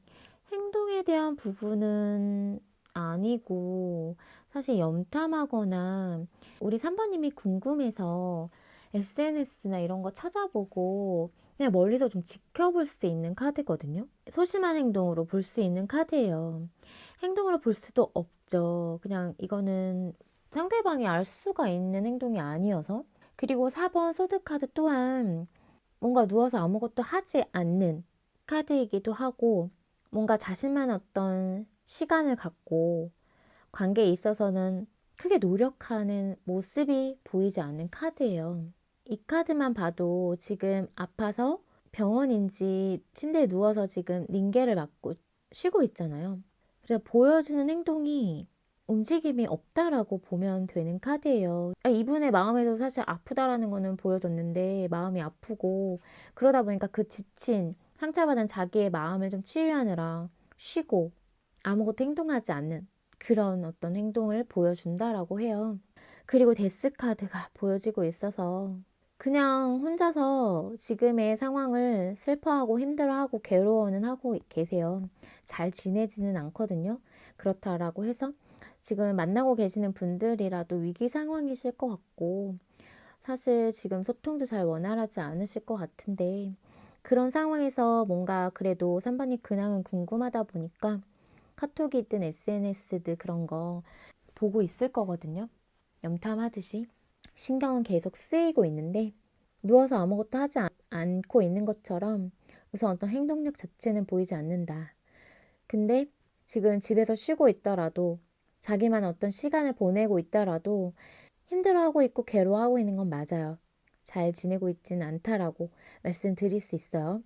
[SPEAKER 1] 행동에 대한 부분은 아니고 사실 염탐하거나 우리 3번님이 궁금해서 SNS나 이런 거 찾아보고 그냥 멀리서 좀 지켜볼 수 있는 카드거든요. 소심한 행동으로 볼 수 있는 카드예요. 행동으로 볼 수도 없죠. 그냥 이거는 상대방이 알 수가 있는 행동이 아니어서. 그리고 4번 소드 카드 또한 뭔가 누워서 아무것도 하지 않는 카드이기도 하고 뭔가 자신만 어떤 시간을 갖고 관계에 있어서는 크게 노력하는 모습이 보이지 않는 카드예요. 이 카드만 봐도 지금 아파서 병원인지 침대에 누워서 지금 링겔을 맞고 쉬고 있잖아요. 그래서 보여주는 행동이 움직임이 없다라고 보면 되는 카드예요. 이분의 마음에도 사실 아프다라는 거는 보여졌는데 마음이 아프고 그러다 보니까 그 지친 상처받은 자기의 마음을 좀 치유하느라 쉬고 아무것도 행동하지 않는 그런 어떤 행동을 보여준다라고 해요. 그리고 데스 카드가 보여지고 있어서 그냥 혼자서 지금의 상황을 슬퍼하고 힘들어하고 괴로워는 하고 계세요. 잘 지내지는 않거든요. 그렇다라고 해서 지금 만나고 계시는 분들이라도 위기 상황이실 것 같고, 사실 지금 소통도 잘 원활하지 않으실 것 같은데, 그런 상황에서 뭔가 그래도 3번님 근황은 궁금하다 보니까 카톡이든 SNS든 그런 거 보고 있을 거거든요. 염탐하듯이. 신경은 계속 쓰이고 있는데 누워서 아무것도 하지 않고 있는 것처럼 우선 어떤 행동력 자체는 보이지 않는다. 근데 지금 집에서 쉬고 있더라도 자기만 어떤 시간을 보내고 있더라도 힘들어하고 있고 괴로워하고 있는 건 맞아요. 잘 지내고 있지는 않다라고 말씀드릴 수 있어요.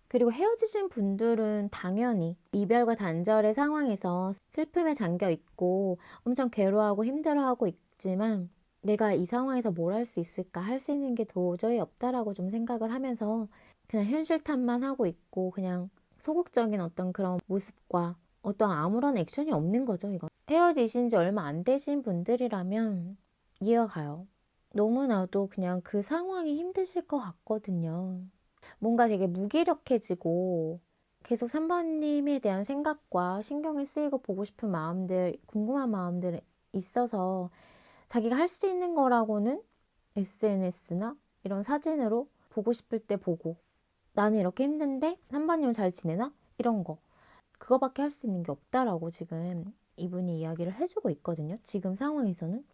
[SPEAKER 1] 그리고 헤어지신 분들은 당연히 이별과 단절의 상황에서 슬픔에 잠겨 있고 엄청 괴로워하고 힘들어하고 있지만 내가 이 상황에서 뭘 할 수 있을까? 할 수 있는 게 도저히 없다라고 좀 생각을 하면서 그냥 현실 탓만 하고 있고 그냥 소극적인 어떤 그런 모습과 어떤 아무런 액션이 없는 거죠, 이거. 헤어지신 지 얼마 안 되신 분들이라면 이해가 가요. 너무나도 그냥 그 상황이 힘드실 것 같거든요. 뭔가 되게 무기력해지고 계속 3번님에 대한 생각과 신경을 쓰이고 보고 싶은 마음들, 궁금한 마음들 있어서 자기가 할 수 있는 거라고는 SNS나 이런 사진으로 보고 싶을 때 보고 나는 이렇게 힘든데 3번님은 잘 지내나? 이런 거. 그거밖에 할 수 있는 게 없다라고 지금 이분이 이야기를 해주고 있거든요. 지금 상황에서는.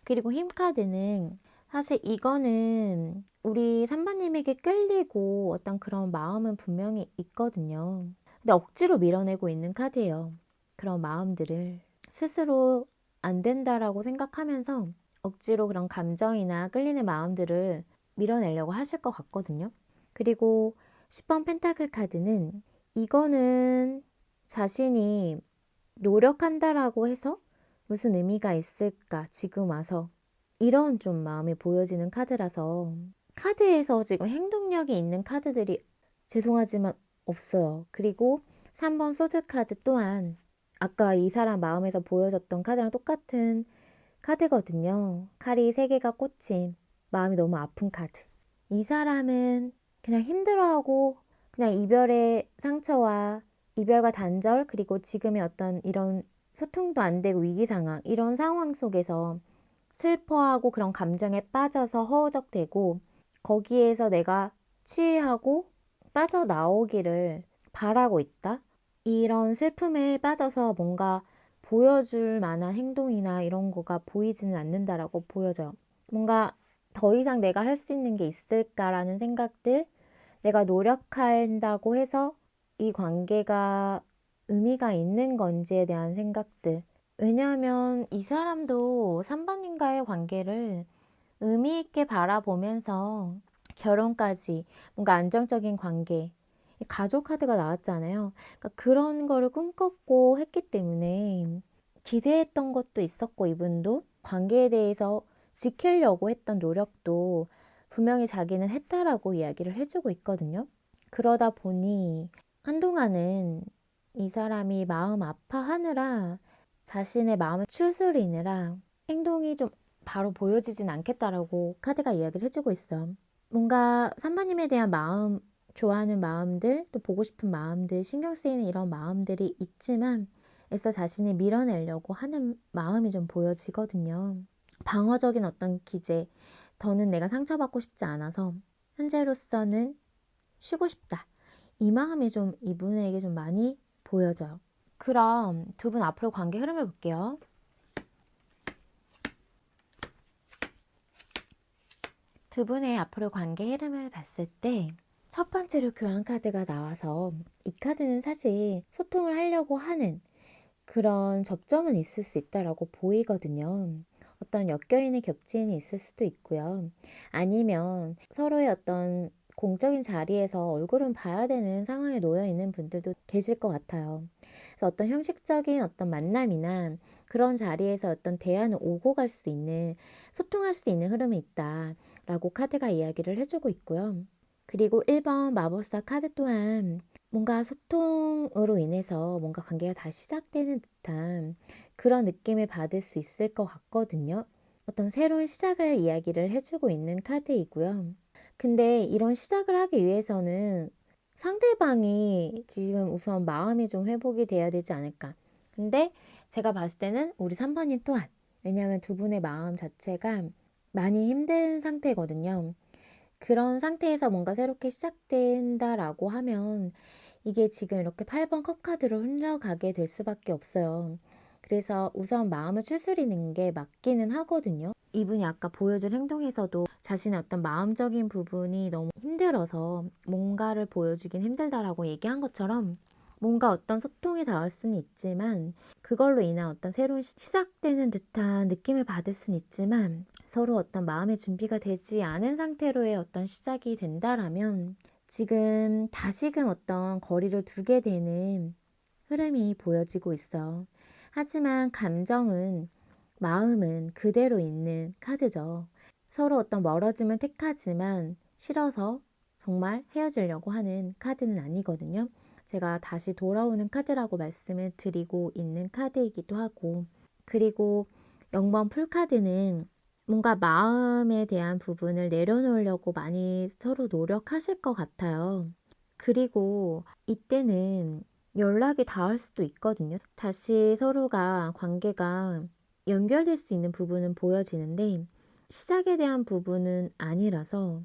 [SPEAKER 1] 그리고 힘카드는 사실 이거는 우리 3번님에게 끌리고 어떤 그런 마음은 분명히 있거든요. 근데 억지로 밀어내고 있는 카드예요. 그런 마음들을 스스로 안 된다라고 생각하면서 억지로 그런 감정이나 끌리는 마음들을 밀어내려고 하실 것 같거든요. 그리고 10번 펜타클 카드는 이거는 자신이 노력한다라고 해서 무슨 의미가 있을까 지금 와서 이런 좀 마음이 보여지는 카드라서 카드에서 지금 행동력이 있는 카드들이 죄송하지만 없어요. 그리고 3번 소드 카드 또한 아까 이 사람 마음에서 보여졌던 카드랑 똑같은 카드거든요. 칼이 3개가 꽂힌 마음이 너무 아픈 카드. 이 사람은 그냥 힘들어하고 그냥 이별의 상처와 이별과 단절 그리고 지금의 어떤 이런 소통도 안 되고 위기 상황 이런 상황 속에서 슬퍼하고 그런 감정에 빠져서 허우적대고 거기에서 내가 치유하고 빠져나오기를 바라고 있다. 이런 슬픔에 빠져서 뭔가 보여줄 만한 행동이나 이런 거가 보이지는 않는다라고 보여져요. 뭔가 더 이상 내가 할 수 있는 게 있을까라는 생각들, 내가 노력한다고 해서 이 관계가 의미가 있는 건지에 대한 생각들. 왜냐하면 이 사람도 3번님과의 관계를 의미 있게 바라보면서 결혼까지 뭔가 안정적인 관계, 가족 카드가 나왔잖아요. 그러니까 그런 거를 꿈꿨고 했기 때문에 기대했던 것도 있었고 이분도 관계에 대해서 지키려고 했던 노력도 분명히 자기는 했다라고 이야기를 해주고 있거든요. 그러다 보니 한동안은 이 사람이 마음 아파하느라 자신의 마음을 추스리느라 행동이 좀 바로 보여지진 않겠다라고 카드가 이야기를 해주고 있어. 뭔가 3번님에 대한 마음, 좋아하는 마음들, 또 보고 싶은 마음들, 신경 쓰이는 이런 마음들이 있지만 애써 자신이 밀어내려고 하는 마음이 좀 보여지거든요. 방어적인 어떤 기제, 더는 내가 상처받고 싶지 않아서 현재로서는 쉬고 싶다. 이 마음이 좀 이분에게 좀 많이 보여져요. 그럼 두 분 앞으로 관계 흐름을 볼게요. 두 분의 앞으로 관계 흐름을 봤을 때 첫 번째로 교환 카드가 나와서 이 카드는 사실 소통을 하려고 하는 그런 접점은 있을 수 있다라고 보이거든요. 어떤 엮여있는 겹치인이 있을 수도 있고요. 아니면 서로의 어떤 공적인 자리에서 얼굴은 봐야 되는 상황에 놓여 있는 분들도 계실 것 같아요. 그래서 어떤 형식적인 어떤 만남이나 그런 자리에서 어떤 대화는 오고 갈 수 있는, 소통할 수 있는 흐름이 있다라고 카드가 이야기를 해주고 있고요. 그리고 1번 마법사 카드 또한 뭔가 소통으로 인해서 뭔가 관계가 다시 시작되는 듯한 그런 느낌을 받을 수 있을 것 같거든요. 어떤 새로운 시작을 이야기를 해주고 있는 카드이고요. 근데 이런 시작을 하기 위해서는 상대방이 지금 우선 마음이 좀 회복이 돼야 되지 않을까. 근데 제가 봤을 때는 우리 3번님 또한, 왜냐하면 두 분의 마음 자체가 많이 힘든 상태거든요. 그런 상태에서 뭔가 새롭게 시작된다라고 하면 이게 지금 이렇게 8번 컵카드로 흘러가게 될 수밖에 없어요. 그래서 우선 마음을 추스리는 게 맞기는 하거든요. 이분이 아까 보여준 행동에서도 자신의 어떤 마음적인 부분이 너무 힘들어서 뭔가를 보여주긴 힘들다라고 얘기한 것처럼, 뭔가 어떤 소통이 닿을 수는 있지만 그걸로 인한 어떤 새로운 시작되는 듯한 느낌을 받을 수는 있지만, 서로 어떤 마음의 준비가 되지 않은 상태로의 어떤 시작이 된다라면 지금 다시금 어떤 거리를 두게 되는 흐름이 보여지고 있어. 하지만 감정은, 마음은 그대로 있는 카드죠. 서로 어떤 멀어짐을 택하지만 싫어서 정말 헤어지려고 하는 카드는 아니거든요. 제가 다시 돌아오는 카드라고 말씀을 드리고 있는 카드이기도 하고, 그리고 0번 풀카드는 뭔가 마음에 대한 부분을 내려놓으려고 많이 서로 노력하실 것 같아요. 그리고 이때는 연락이 닿을 수도 있거든요. 다시 서로가 관계가 연결될 수 있는 부분은 보여지는데 시작에 대한 부분은 아니라서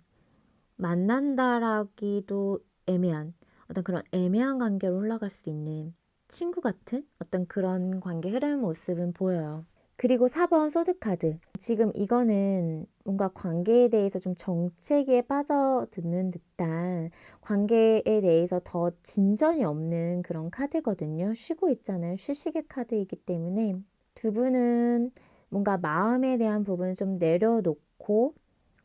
[SPEAKER 1] 만난다라기도 애매한, 어떤 그런 애매한 관계로 흘러갈 수 있는 친구 같은 어떤 그런 관계 흐름 모습은 보여요. 그리고 4번 소드카드. 지금 이거는 뭔가 관계에 대해서 좀 정체기에 빠져드는 듯한, 관계에 대해서 더 진전이 없는 그런 카드거든요. 쉬고 있잖아요. 휴식의 카드이기 때문에 두 분은 뭔가 마음에 대한 부분을 좀 내려놓고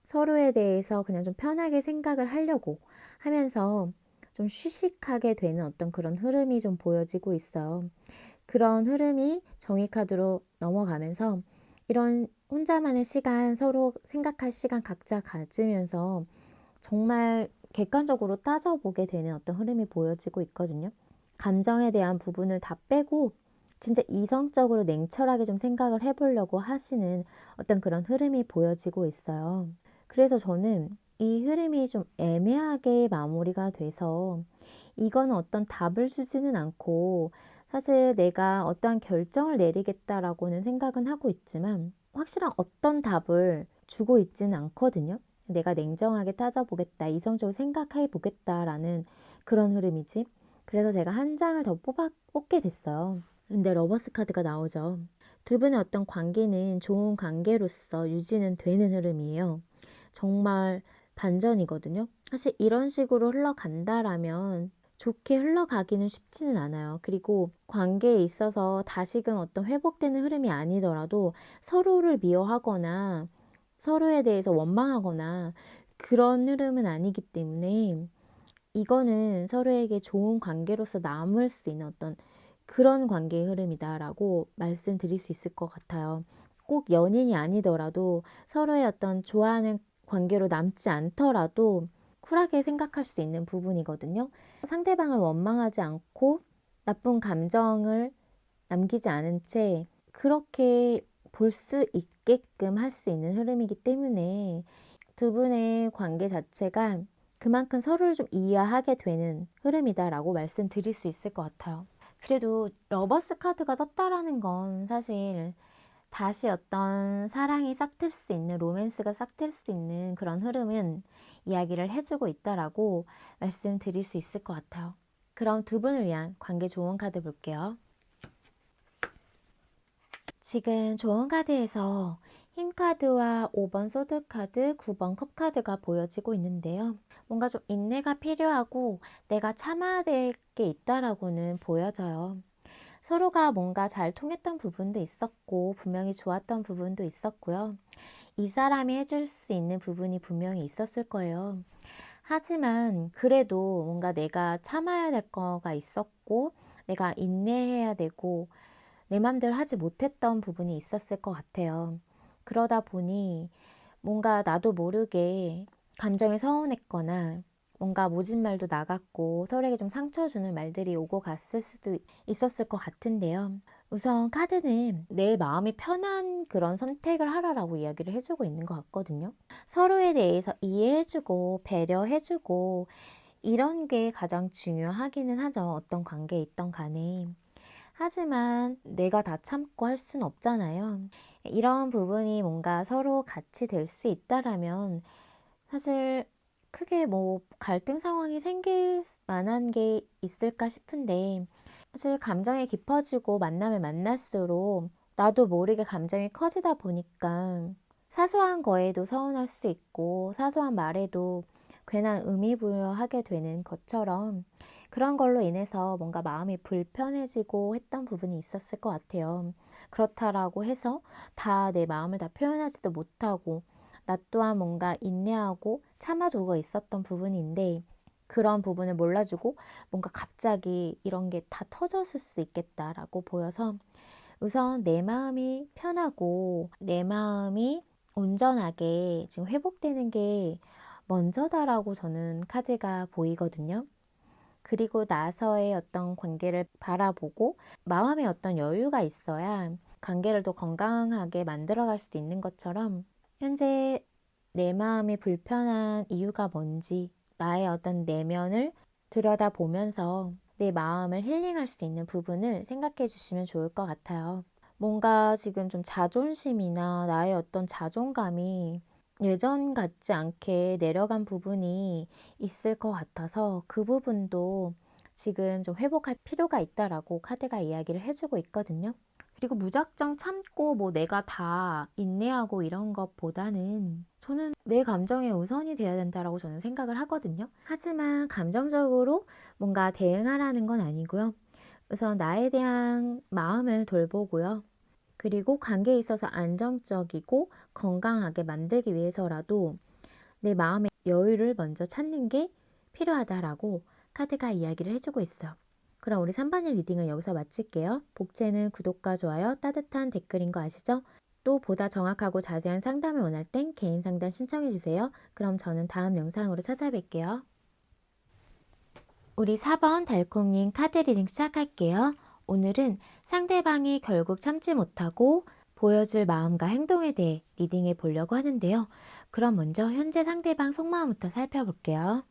[SPEAKER 1] 서로에 대해서 그냥 좀 편하게 생각을 하려고 하면서 좀 휴식하게 되는 어떤 그런 흐름이 좀 보여지고 있어요. 그런 흐름이 정의카드로 넘어가면서 이런 혼자만의 시간, 서로 생각할 시간 각자 가지면서 정말 객관적으로 따져보게 되는 어떤 흐름이 보여지고 있거든요. 감정에 대한 부분을 다 빼고 진짜 이성적으로 냉철하게 좀 생각을 해보려고 하시는 어떤 그런 흐름이 보여지고 있어요. 그래서 저는 이 흐름이 좀 애매하게 마무리가 돼서 이거는 어떤 답을 주지는 않고, 사실 내가 어떠한 결정을 내리겠다라고는 생각은 하고 있지만 확실한 어떤 답을 주고 있지는 않거든요. 내가 냉정하게 따져보겠다, 이성적으로 생각해 보겠다라는 그런 흐름이지. 그래서 제가 한 장을 더 뽑게 됐어요. 근데 러버스 카드가 나오죠. 두 분의 어떤 관계는 좋은 관계로서 유지는 되는 흐름이에요. 정말 반전이거든요. 사실 이런 식으로 흘러간다라면 좋게 흘러가기는 쉽지는 않아요. 그리고 관계에 있어서 다시금 어떤 회복되는 흐름이 아니더라도 서로를 미워하거나 서로에 대해서 원망하거나 그런 흐름은 아니기 때문에 이거는 서로에게 좋은 관계로서 남을 수 있는 어떤 그런 관계의 흐름이다라고 말씀드릴 수 있을 것 같아요. 꼭 연인이 아니더라도 서로의 어떤 좋아하는 관계로 남지 않더라도 쿨하게 생각할 수 있는 부분이거든요. 상대방을 원망하지 않고 나쁜 감정을 남기지 않은 채 그렇게 볼 수 있게끔 할 수 있는 흐름이기 때문에 두 분의 관계 자체가 그만큼 서로를 좀 이해하게 되는 흐름이다라고 말씀드릴 수 있을 것 같아요. 그래도 러버스 카드가 떴다라는 건 사실 다시 어떤 사랑이 싹틀 수 있는, 로맨스가 싹틀 수 있는 그런 흐름은 이야기를 해주고 있다라고 말씀드릴 수 있을 것 같아요. 그럼 두 분을 위한 관계 조언 카드 볼게요. 지금 조언 카드에서 힘 카드와 5번 소드 카드, 9번 컵 카드가 보여지고 있는데요. 뭔가 좀 인내가 필요하고 내가 참아야 될 게 있다라고는 보여져요. 서로가 뭔가 잘 통했던 부분도 있었고 분명히 좋았던 부분도 있었고요. 이 사람이 해줄 수 있는 부분이 분명히 있었을 거예요. 하지만 그래도 뭔가 내가 참아야 될 거가 있었고 내가 인내해야 되고 내 맘대로 하지 못했던 부분이 있었을 것 같아요. 그러다 보니 뭔가 나도 모르게 감정이 서운했거나 뭔가 모진 말도 나갔고 서로에게 좀 상처 주는 말들이 오고 갔을 수도 있었을 것 같은데요. 우선 카드는 내 마음이 편한 그런 선택을 하라라고 이야기를 해주고 있는 것 같거든요. 서로에 대해서 이해해주고 배려해주고 이런 게 가장 중요하기는 하죠. 어떤 관계에 있던 간에. 하지만 내가 다 참고 할 수는 없잖아요. 이런 부분이 뭔가 서로 같이 될 수 있다라면 사실 크게 뭐 갈등 상황이 생길 만한 게 있을까 싶은데, 사실 감정이 깊어지고 만나면 만날수록 나도 모르게 감정이 커지다 보니까 사소한 거에도 서운할 수 있고 사소한 말에도 괜한 의미 부여하게 되는 것처럼 그런 걸로 인해서 뭔가 마음이 불편해지고 했던 부분이 있었을 것 같아요. 그렇다라고 해서 다 내 마음을 다 표현하지도 못하고 나 또한 뭔가 인내하고 참아주고 있었던 부분인데, 그런 부분을 몰라주고 뭔가 갑자기 이런 게 다 터졌을 수 있겠다라고 보여서 우선 내 마음이 편하고 내 마음이 온전하게 지금 회복되는 게 먼저다라고 저는 카드가 보이거든요. 그리고 나서의 어떤 관계를 바라보고 마음에 어떤 여유가 있어야 관계를 더 건강하게 만들어갈 수도 있는 것처럼, 현재 내 마음이 불편한 이유가 뭔지 나의 어떤 내면을 들여다보면서 내 마음을 힐링할 수 있는 부분을 생각해 주시면 좋을 것 같아요. 뭔가 지금 좀 자존심이나 나의 어떤 자존감이 예전 같지 않게 내려간 부분이 있을 것 같아서 그 부분도 지금 좀 회복할 필요가 있다라고 카드가 이야기를 해주고 있거든요. 그리고 무작정 참고 뭐 내가 다 인내하고 이런 것보다는 저는 내 감정이 우선이 돼야 된다라고 저는 생각을 하거든요. 하지만 감정적으로 뭔가 대응하라는 건 아니고요. 우선 나에 대한 마음을 돌보고요. 그리고 관계에 있어서 안정적이고 건강하게 만들기 위해서라도 내 마음의 여유를 먼저 찾는 게 필요하다라고 카드가 이야기를 해주고 있어요. 그럼 우리 3번의 리딩은 여기서 마칠게요. 복채는 구독과 좋아요, 따뜻한 댓글인 거 아시죠? 또 보다 정확하고 자세한 상담을 원할 땐 개인 상담 신청해주세요. 그럼 저는 다음 영상으로 찾아뵐게요. 우리 4번 달콩님 카드 리딩 시작할게요. 오늘은 상대방이 결국 참지 못하고 보여줄 마음과 행동에 대해 리딩해 보려고 하는데요. 그럼 먼저 현재 상대방 속마음부터 살펴볼게요.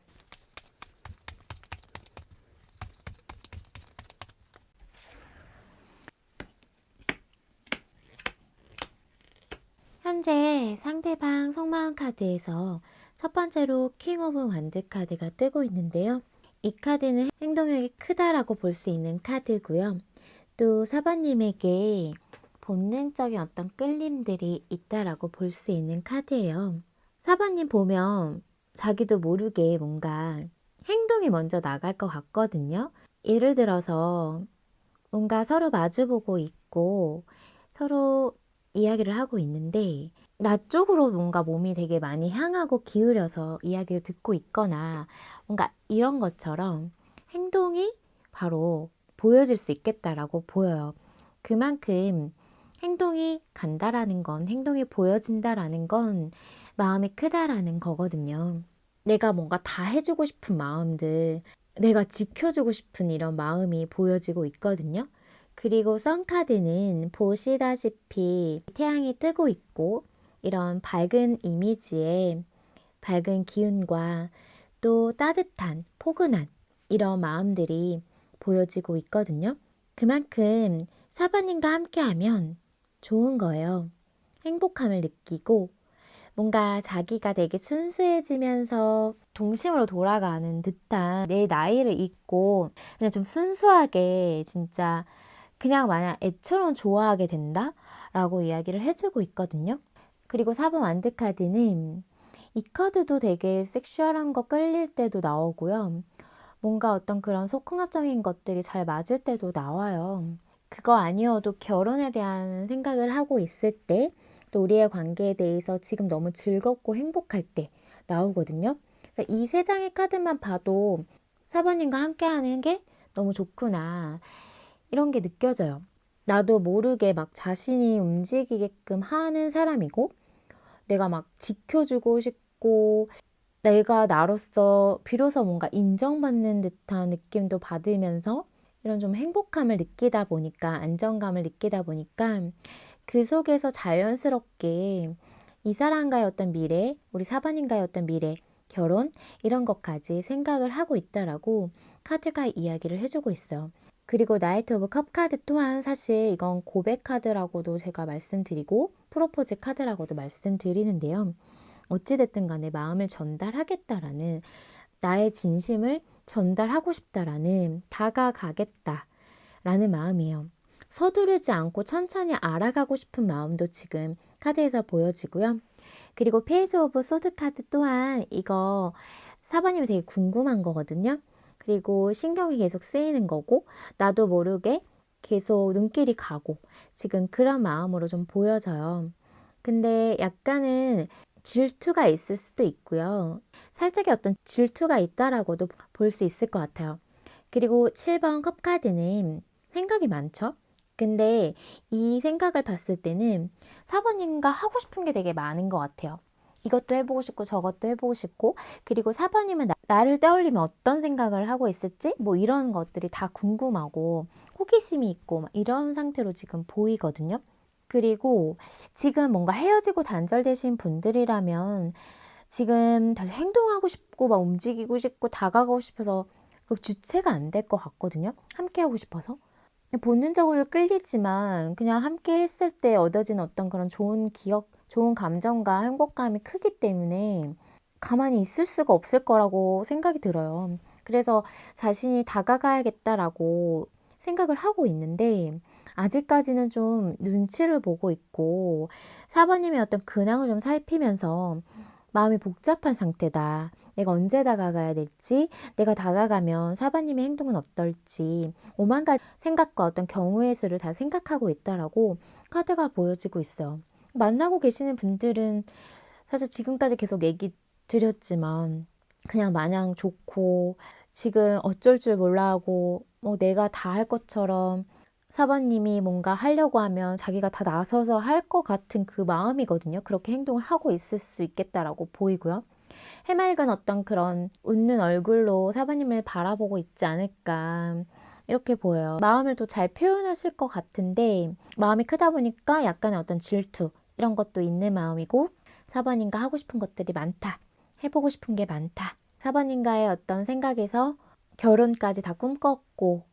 [SPEAKER 1] 현재 상대방 속마음 카드에서 첫 번째로 킹 오브 완드 카드가 뜨고 있는데요. 이 카드는 행동력이 크다라고 볼 수 있는 카드고요. 또 4번님에게 본능적인 어떤 끌림들이 있다라고 볼 수 있는 카드예요. 4번님 보면 자기도 모르게 뭔가 행동이 먼저 나갈 것 같거든요. 예를 들어서 뭔가 서로 마주보고 있고 서로 이야기를 하고 있는데 나 쪽으로 뭔가 몸이 되게 많이 향하고 기울여서 이야기를 듣고 있거나 뭔가 이런 것처럼 행동이 바로 보여질 수 있겠다라고 보여요. 그만큼 행동이 간다라는 건, 행동이 보여진다라는 건 마음이 크다라는 거거든요. 내가 뭔가 다 해주고 싶은 마음들, 내가 지켜주고 싶은 이런 마음이 보여지고 있거든요. 그리고 선카드는 보시다시피 태양이 뜨고 있고 이런 밝은 이미지에 밝은 기운과 또 따뜻한 포근한 이런 마음들이 보여지고 있거든요. 그만큼 사부님과 함께하면 좋은 거예요. 행복함을 느끼고 뭔가 자기가 되게 순수해지면서 동심으로 돌아가는 듯한 내 나이를 잊고 그냥 좀 순수하게 진짜 그냥 마냥 애처럼 좋아하게 된다? 라고 이야기를 해주고 있거든요. 그리고 4번 완드카드는 이 카드도 되게 섹슈얼한 거 끌릴 때도 나오고요. 뭔가 어떤 그런 소궁합적인 것들이 잘 맞을 때도 나와요. 그거 아니어도 결혼에 대한 생각을 하고 있을 때, 또 우리의 관계에 대해서 지금 너무 즐겁고 행복할 때 나오거든요. 이 세 장의 카드만 봐도 사부님과 함께하는 게 너무 좋구나. 이런 게 느껴져요. 나도 모르게 막 자신이 움직이게끔 하는 사람이고, 내가 막 지켜주고 싶고, 내가 나로서 비로소 뭔가 인정받는 듯한 느낌도 받으면서 이런 좀 행복함을 느끼다 보니까, 안정감을 느끼다 보니까 그 속에서 자연스럽게 이 사람과의 어떤 미래, 우리 사번님과의 어떤 미래, 결혼 이런 것까지 생각을 하고 있다라고 카드가 이야기를 해주고 있어요. 그리고 나이트 오브 컵 카드 또한 사실 이건 고백 카드라고도 제가 말씀드리고 프로포즈 카드라고도 말씀드리는데요. 어찌됐든 간에 마음을 전달하겠다라는, 나의 진심을 전달하고 싶다라는, 다가가겠다라는 마음이에요. 서두르지 않고 천천히 알아가고 싶은 마음도 지금 카드에서 보여지고요. 그리고 페이지 오브 소드 카드 또한 이거 4번님이 되게 궁금한 거거든요. 그리고 신경이 계속 쓰이는 거고, 나도 모르게 계속 눈길이 가고, 지금 그런 마음으로 좀 보여져요. 근데 약간은 질투가 있을 수도 있고요. 살짝의 어떤 질투가 있다라고도 볼 수 있을 것 같아요. 그리고 7번 컵 카드는 생각이 많죠? 근데 이 생각을 봤을 때는 4번님과 하고 싶은 게 되게 많은 것 같아요. 이것도 해보고 싶고 저것도 해보고 싶고, 그리고 4번님은 나를 떠올리면 어떤 생각을 하고 있을지 뭐 이런 것들이 다 궁금하고 호기심이 있고 막 이런 상태로 지금 보이거든요. 그리고 지금 뭔가 헤어지고 단절되신 분들이라면 지금 다시 행동하고 싶고 막 움직이고 싶고 다가가고 싶어서 그 주체가 안 될 것 같거든요. 함께 하고 싶어서. 본능적으로 끌리지만 그냥 함께 했을 때 얻어진 어떤 그런 좋은 기억, 좋은 감정과 행복감이 크기 때문에 가만히 있을 수가 없을 거라고 생각이 들어요. 그래서 자신이 다가가야겠다라고 생각을 하고 있는데 아직까지는 좀 눈치를 보고 있고 4번님의 어떤 근황을 좀 살피면서 마음이 복잡한 상태다. 내가 언제 다가가야 될지, 내가 다가가면 4번님의 행동은 어떨지, 오만 가지 생각과 어떤 경우의 수를 다 생각하고 있다라고 카드가 보여지고 있어요. 만나고 계시는 분들은 사실 지금까지 계속 얘기 드렸지만 그냥 마냥 좋고 지금 어쩔 줄 몰라 하고 뭐 내가 다 할 것처럼 4번님이 뭔가 하려고 하면 자기가 다 나서서 할 것 같은 그 마음이거든요. 그렇게 행동을 하고 있을 수 있겠다라고 보이고요. 해맑은 어떤 그런 웃는 얼굴로 4번님을 바라보고 있지 않을까 이렇게 보여요. 마음을 또 잘 표현하실 것 같은데 마음이 크다 보니까 약간의 어떤 질투 이런 것도 있는 마음이고 4번님과 하고 싶은 것들이 많다. 해보고 싶은 게 많다. 4번님과의 어떤 생각에서 결혼까지 다 꿈꿨고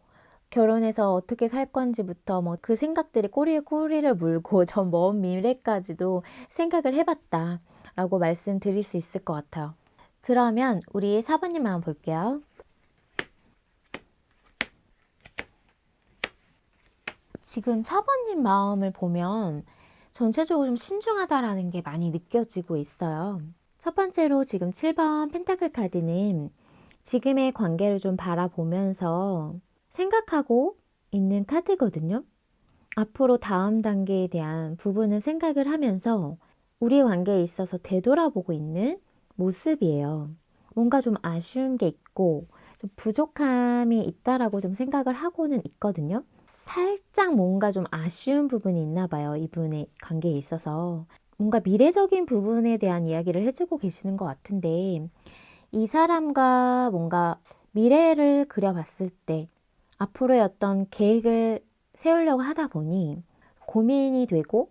[SPEAKER 1] 결혼해서 어떻게 살 건지부터 뭐 그 생각들이 꼬리에 꼬리를 물고 저 먼 미래까지도 생각을 해봤다 라고 말씀드릴 수 있을 것 같아요. 그러면 우리 4번님 한번 볼게요. 지금 4번님 마음을 보면 전체적으로 좀 신중하다라는 게 많이 느껴지고 있어요. 첫 번째로 지금 7번 펜타클 카드는 지금의 관계를 좀 바라보면서 생각하고 있는 카드거든요. 앞으로 다음 단계에 대한 부분을 생각을 하면서 우리 관계에 있어서 되돌아보고 있는 모습이에요. 뭔가 좀 아쉬운 게 있고 좀 부족함이 있다라고 좀 생각을 하고는 있거든요. 살짝 뭔가 좀 아쉬운 부분이 있나 봐요. 이분의 관계에 있어서. 뭔가 미래적인 부분에 대한 이야기를 해주고 계시는 것 같은데 이 사람과 뭔가 미래를 그려봤을 때 앞으로의 어떤 계획을 세우려고 하다 보니 고민이 되고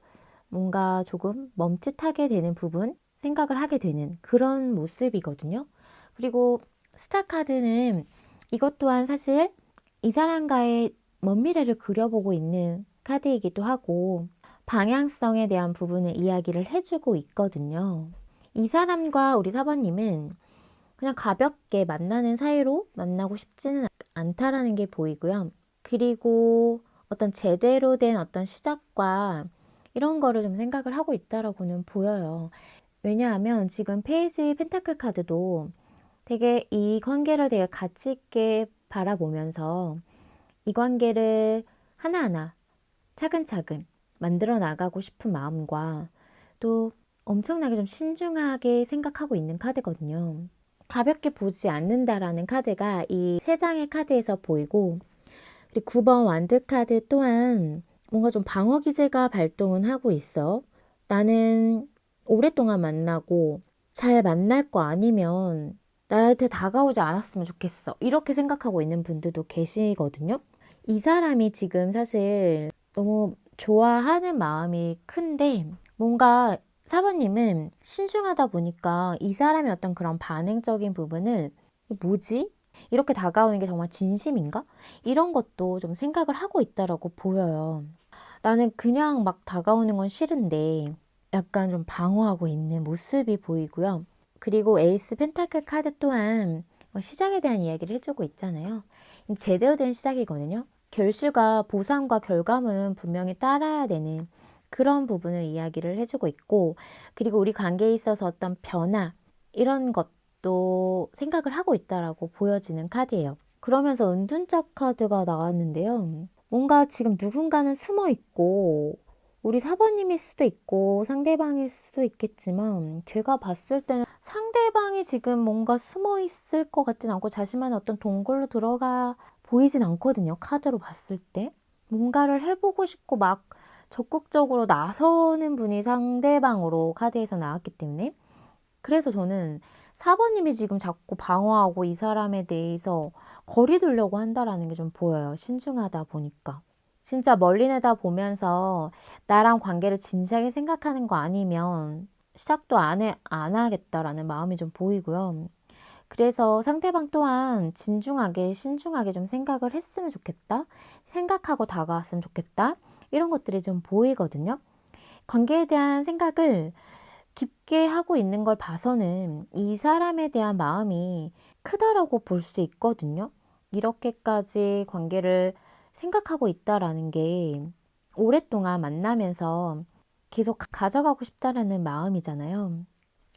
[SPEAKER 1] 뭔가 조금 멈칫하게 되는 부분, 생각을 하게 되는 그런 모습이거든요. 그리고 스타 카드는 이것 또한 사실 이 사람과의 먼 미래를 그려보고 있는 카드이기도 하고 방향성에 대한 부분을 이야기를 해주고 있거든요. 이 사람과 우리 사번님은 그냥 가볍게 만나는 사이로 만나고 싶지는 않다라는 게 보이고요. 그리고 어떤 제대로 된 어떤 시작과 이런 거를 좀 생각을 하고 있다라고는 보여요. 왜냐하면 지금 페이지 펜타클 카드도 되게 이 관계를 되게 가치 있게 바라보면서 이 관계를 하나하나 차근차근 만들어 나가고 싶은 마음과 또 엄청나게 좀 신중하게 생각하고 있는 카드거든요. 가볍게 보지 않는다라는 카드가 이 세 장의 카드에서 보이고 그리고 9번 완드 카드 또한 뭔가 좀 방어 기제가 발동은 하고 있어. 나는 오랫동안 만나고 잘 만날 거 아니면 나한테 다가오지 않았으면 좋겠어. 이렇게 생각하고 있는 분들도 계시거든요. 이 사람이 지금 사실 너무 좋아하는 마음이 큰데 뭔가 사부님은 신중하다 보니까 이 사람의 어떤 그런 반응적인 부분을 뭐지? 이렇게 다가오는 게 정말 진심인가? 이런 것도 좀 생각을 하고 있다라고 보여요. 나는 그냥 막 다가오는 건 싫은데 약간 좀 방어하고 있는 모습이 보이고요. 그리고 에이스 펜타클 카드 또한 시작에 대한 이야기를 해주고 있잖아요. 제대로 된 시작이거든요. 결실과 보상과 결과물은 분명히 따라야 되는 그런 부분을 이야기를 해주고 있고, 그리고 우리 관계에 있어서 어떤 변화 이런 것도 생각을 하고 있다라고 보여지는 카드예요. 그러면서 은둔자 카드가 나왔는데요. 뭔가 지금 누군가는 숨어 있고 우리 사번님일 수도 있고 상대방일 수도 있겠지만, 제가 봤을 때는 상대방이 지금 뭔가 숨어 있을 것 같진 않고 자신만의 어떤 동굴로 들어가 보이진 않거든요. 카드로 봤을 때 뭔가를 해보고 싶고 막 적극적으로 나서는 분이 상대방으로 카드에서 나왔기 때문에, 그래서 저는 4번님이 지금 자꾸 방어하고 이 사람에 대해서 거리 두려고 한다라는 게 좀 보여요. 신중하다 보니까. 진짜 멀리 내다 보면서 나랑 관계를 진지하게 생각하는 거 아니면 시작도 안 하겠다라는 마음이 좀 보이고요. 그래서 상대방 또한 진중하게, 신중하게 좀 생각을 했으면 좋겠다. 생각하고 다가왔으면 좋겠다. 이런 것들이 좀 보이거든요. 관계에 대한 생각을 깊게 하고 있는 걸 봐서는 이 사람에 대한 마음이 크다라고 볼 수 있거든요. 이렇게까지 관계를 생각하고 있다라는 게 오랫동안 만나면서 계속 가져가고 싶다라는 마음이잖아요.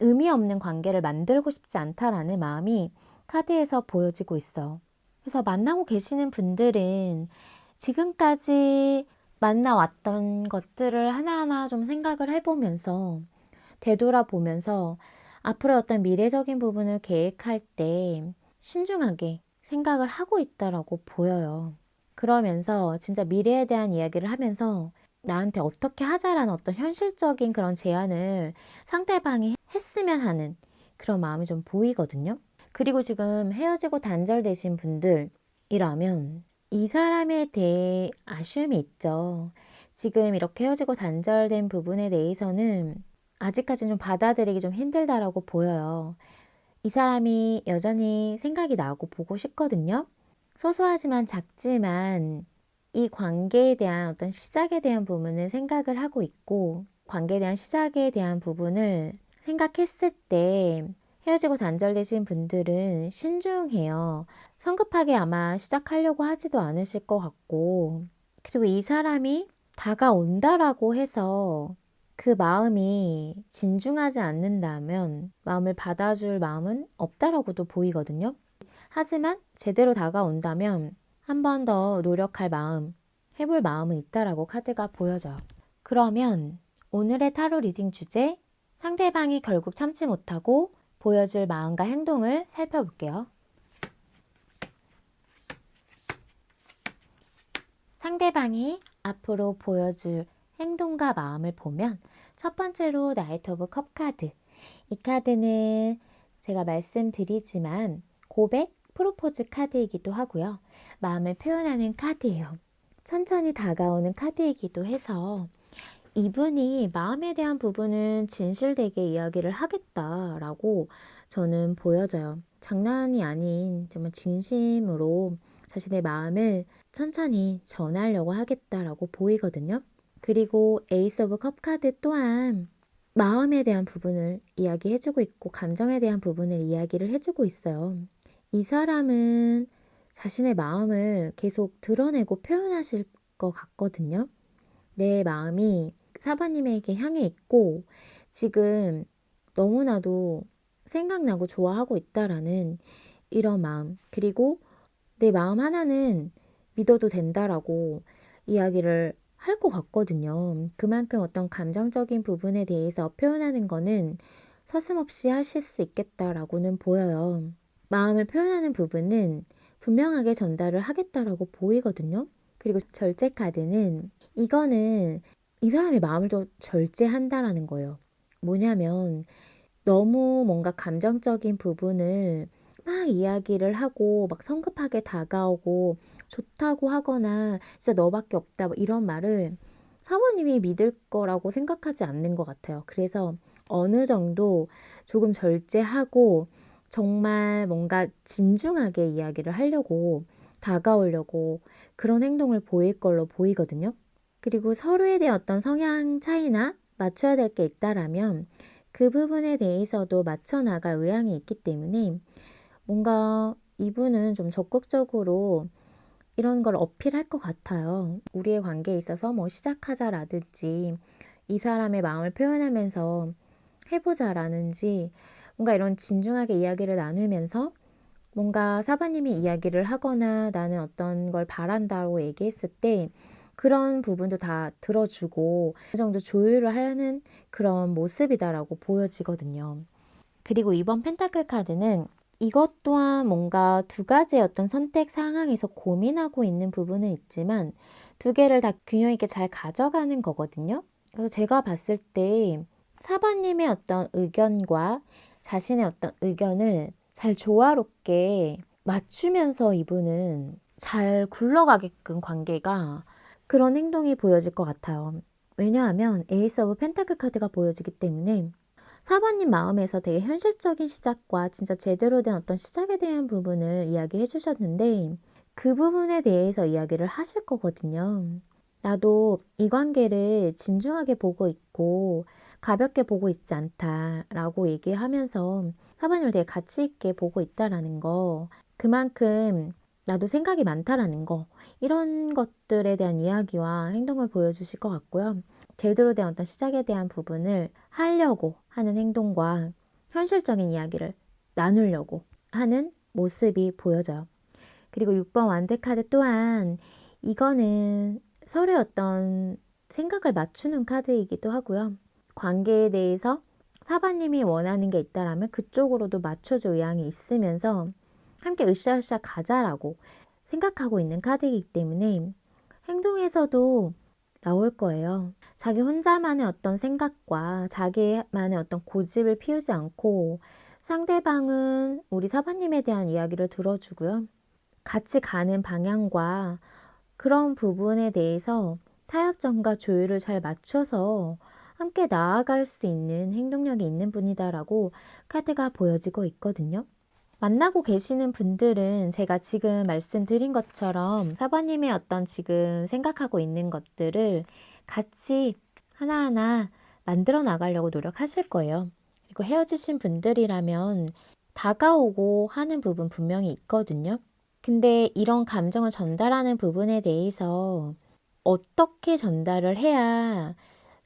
[SPEAKER 1] 의미 없는 관계를 만들고 싶지 않다라는 마음이 카드에서 보여지고 있어. 그래서 만나고 계시는 분들은 지금까지 만나왔던 것들을 하나하나 좀 생각을 해보면서, 되돌아보면서 앞으로의 어떤 미래적인 부분을 계획할 때 신중하게 생각을 하고 있다라고 보여요. 그러면서 진짜 미래에 대한 이야기를 하면서 나한테 어떻게 하자라는 어떤 현실적인 그런 제안을 상대방이 했으면 하는 그런 마음이 좀 보이거든요. 그리고 지금 헤어지고 단절되신 분들이라면 이 사람에 대해 아쉬움이 있죠. 지금 이렇게 헤어지고 단절된 부분에 대해서는 아직까지는 좀 받아들이기 좀 힘들다라고 보여요. 이 사람이 여전히 생각이 나고 보고 싶거든요. 소소하지만 작지만 이 관계에 대한 어떤 시작에 대한 부분을 생각을 하고 있고, 관계에 대한 시작에 대한 부분을 생각했을 때 헤어지고 단절되신 분들은 신중해요. 성급하게 아마 시작하려고 하지도 않으실 것 같고, 그리고 이 사람이 다가온다라고 해서 그 마음이 진중하지 않는다면 마음을 받아줄 마음은 없다라고도 보이거든요. 하지만 제대로 다가온다면 한 번 더 노력할 마음, 해볼 마음은 있다라고 카드가 보여져요. 그러면 오늘의 타로 리딩 주제, 상대방이 결국 참지 못하고 보여줄 마음과 행동을 살펴볼게요. 상대방이 앞으로 보여줄 행동과 마음을 보면 첫 번째로 나이트 오브 컵 카드. 이 카드는 제가 말씀드리지만 고백, 프로포즈 카드이기도 하고요. 마음을 표현하는 카드예요. 천천히 다가오는 카드이기도 해서 이분이 마음에 대한 부분은 진실되게 이야기를 하겠다라고 저는 보여져요. 장난이 아닌 정말 진심으로 자신의 마음을 천천히 전하려고 하겠다라고 보이거든요. 그리고 에이스 오브 컵 카드 또한 마음에 대한 부분을 이야기해주고 있고 감정에 대한 부분을 이야기를 해주고 있어요. 이 사람은 자신의 마음을 계속 드러내고 표현하실 것 같거든요. 내 마음이 사바님에게 향해 있고 지금 너무나도 생각나고 좋아하고 있다라는 이런 마음, 그리고 내 마음 하나는 믿어도 된다라고 이야기를 할 것 같거든요. 그만큼 어떤 감정적인 부분에 대해서 표현하는 거는 서슴없이 하실 수 있겠다라고는 보여요. 마음을 표현하는 부분은 분명하게 전달을 하겠다라고 보이거든요. 그리고 절제 카드는 이거는 이 사람의 마음을 좀 절제한다라는 거예요. 뭐냐면 너무 뭔가 감정적인 부분을 막 이야기를 하고 막 성급하게 다가오고 좋다고 하거나 진짜 너밖에 없다 뭐 이런 말을 사모님이 믿을 거라고 생각하지 않는 것 같아요. 그래서 어느 정도 조금 절제하고 정말 뭔가 진중하게 이야기를 하려고 다가오려고 그런 행동을 보일 걸로 보이거든요. 그리고 서로에 대한 어떤 성향 차이나 맞춰야 될 게 있다라면 그 부분에 대해서도 맞춰 나갈 의향이 있기 때문에 뭔가 이분은 좀 적극적으로 이런 걸 어필할 것 같아요. 우리의 관계에 있어서 뭐 시작하자라든지 이 사람의 마음을 표현하면서 해보자라는지 뭔가 이런 진중하게 이야기를 나누면서 뭔가 사바님이 이야기를 하거나 나는 어떤 걸 바란다고 얘기했을 때 그런 부분도 다 들어주고 어느 정도 조율을 하는 그런 모습이다라고 보여지거든요. 그리고 이번 펜타클 카드는 이것 또한 뭔가 두 가지의 어떤 선택 상황에서 고민하고 있는 부분은 있지만 두 개를 다 균형 있게 잘 가져가는 거거든요. 그래서 제가 봤을 때 사바님의 어떤 의견과 자신의 어떤 의견을 잘 조화롭게 맞추면서 이분은 잘 굴러가게끔 관계가 그런 행동이 보여질 것 같아요. 왜냐하면 에이스 오브 펜타클 카드가 보여지기 때문에 사번님 마음에서 되게 현실적인 시작과 진짜 제대로 된 어떤 시작에 대한 부분을 이야기해 주셨는데 그 부분에 대해서 이야기를 하실 거거든요. 나도 이 관계를 진중하게 보고 있고 가볍게 보고 있지 않다라고 얘기하면서 사번님을 되게 가치 있게 보고 있다라는 거, 그만큼 나도 생각이 많다라는 거, 이런 것들에 대한 이야기와 행동을 보여주실 것 같고요. 제대로 된 어떤 시작에 대한 부분을 하려고 하는 행동과 현실적인 이야기를 나누려고 하는 모습이 보여져요. 그리고 6번 완드 카드 또한 이거는 서로의 어떤 생각을 맞추는 카드이기도 하고요. 관계에 대해서 사바님이 원하는 게 있다라면 그쪽으로도 맞춰줄 의향이 있으면서 함께 으쌰으쌰 가자라고 생각하고 있는 카드이기 때문에 행동에서도 나올 거예요. 자기 혼자만의 어떤 생각과 자기만의 어떤 고집을 피우지 않고 상대방은 우리 사바님에 대한 이야기를 들어주고요. 같이 가는 방향과 그런 부분에 대해서 타협점과 조율을 잘 맞춰서 함께 나아갈 수 있는 행동력이 있는 분이다라고 카드가 보여지고 있거든요. 만나고 계시는 분들은 제가 지금 말씀드린 것처럼 사바님의 어떤 지금 생각하고 있는 것들을 같이 하나하나 만들어 나가려고 노력하실 거예요. 그리고 헤어지신 분들이라면 다가오고 하는 부분 분명히 있거든요. 근데 이런 감정을 전달하는 부분에 대해서 어떻게 전달을 해야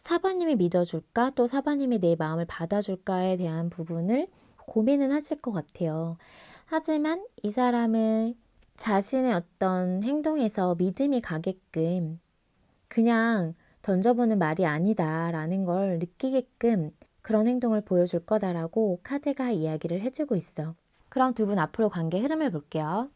[SPEAKER 1] 사바님이 믿어줄까? 또 사바님이 내 마음을 받아줄까에 대한 부분을 고민은 하실 것 같아요. 하지만 이 사람은 자신의 어떤 행동에서 믿음이 가게끔 그냥 던져보는 말이 아니다라는 걸 느끼게끔 그런 행동을 보여줄 거다라고 카드가 이야기를 해주고 있어. 그럼 두 분 앞으로 관계 흐름을 볼게요.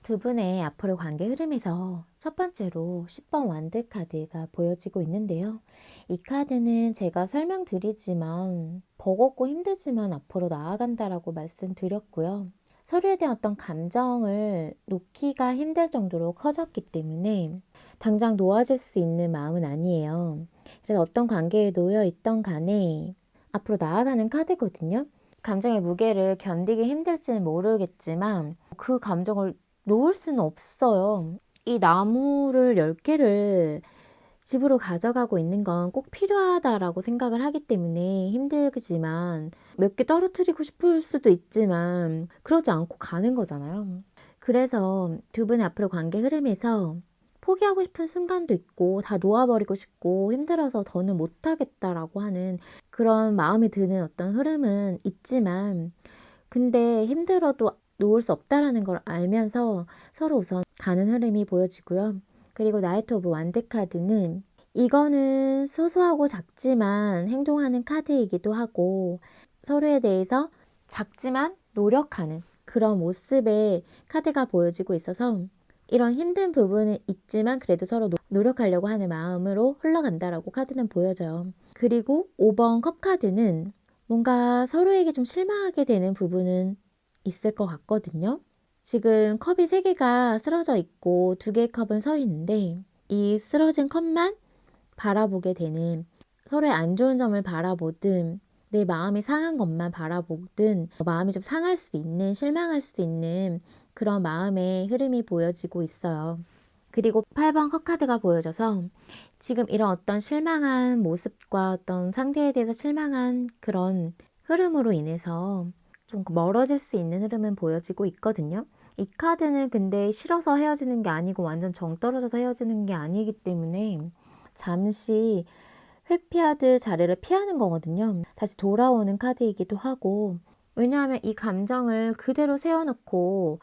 [SPEAKER 1] 두 분의 앞으로 관계 흐름에서 첫 번째로 10번 완드 카드가 보여지고 있는데요. 이 카드는 제가 설명드리지만 버겁고 힘들지만 앞으로 나아간다라고 말씀드렸고요. 서로에 대한 어떤 감정을 놓기가 힘들 정도로 커졌기 때문에 당장 놓아질 수 있는 마음은 아니에요. 그래서 어떤 관계에 놓여 있던 간에 앞으로 나아가는 카드거든요. 감정의 무게를 견디기 힘들지는 모르겠지만 그 감정을 놓을 수는 없어요. 이 나무를 10개를 집으로 가져가고 있는 건 꼭 필요하다라고 생각을 하기 때문에 힘들지만 몇 개 떨어뜨리고 싶을 수도 있지만 그러지 않고 가는 거잖아요. 그래서 두 분의 앞으로 관계 흐름에서 포기하고 싶은 순간도 있고 다 놓아버리고 싶고 힘들어서 더는 못하겠다라고 하는 그런 마음이 드는 어떤 흐름은 있지만 근데 힘들어도 놓을 수 없다라는 걸 알면서 서로 우선 가는 흐름이 보여지고요. 그리고 나이트 오브 완드 카드는 이거는 소소하고 작지만 행동하는 카드이기도 하고 서로에 대해서 작지만 노력하는 그런 모습의 카드가 보여지고 있어서 이런 힘든 부분은 있지만 그래도 서로 노력하려고 하는 마음으로 흘러간다라고 카드는 보여져요. 그리고 5번 컵 카드는 뭔가 서로에게 좀 실망하게 되는 부분은 있을 것 같거든요. 지금 컵이 3개가 쓰러져 있고 2개의 컵은 서 있는데 이 쓰러진 컵만 바라보게 되는 서로의 안 좋은 점을 바라보든 내 마음이 상한 것만 바라보든 마음이 좀 상할 수 있는, 실망할 수 있는 그런 마음의 흐름이 보여지고 있어요. 그리고 8번 컵카드가 보여져서 지금 이런 어떤 실망한 모습과 어떤 상대에 대해서 실망한 그런 흐름으로 인해서 좀 멀어질 수 있는 흐름은 보여지고 있거든요. 이 카드는 근데 싫어서 헤어지는 게 아니고 완전 정 떨어져서 헤어지는 게 아니기 때문에 잠시 회피하듯 자리를 피하는 거거든요. 다시 돌아오는 카드이기도 하고, 왜냐하면 이 감정을 그대로 세워놓고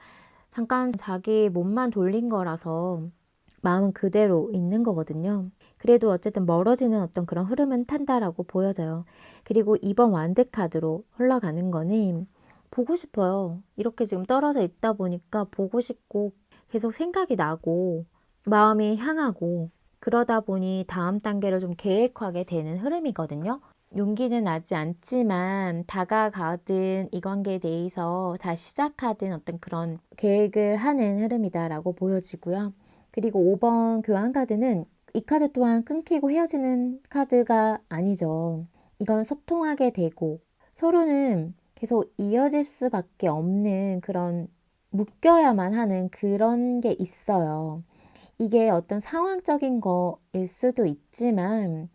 [SPEAKER 1] 잠깐 자기 몸만 돌린 거라서 마음은 그대로 있는 거거든요. 그래도 어쨌든 멀어지는 어떤 그런 흐름은 탄다라고 보여져요. 그리고 이번 완드 카드로 흘러가는 거는 보고 싶어요. 이렇게 지금 떨어져 있다 보니까 보고 싶고 계속 생각이 나고 마음이 향하고 그러다 보니 다음 단계를 좀 계획하게 되는 흐름이거든요. 용기는 나지 않지만 다가가든 이 관계에 대해서 다시 시작하든 어떤 그런 계획을 하는 흐름이다라고 보여지고요. 그리고 5번 교환 카드는 이 카드 또한 끊기고 헤어지는 카드가 아니죠. 이건 소통하게 되고 서로는 계속 이어질 수밖에 없는 그런 묶여야만 하는 그런 게 있어요. 이게 어떤 상황적인 거일 수도 있지만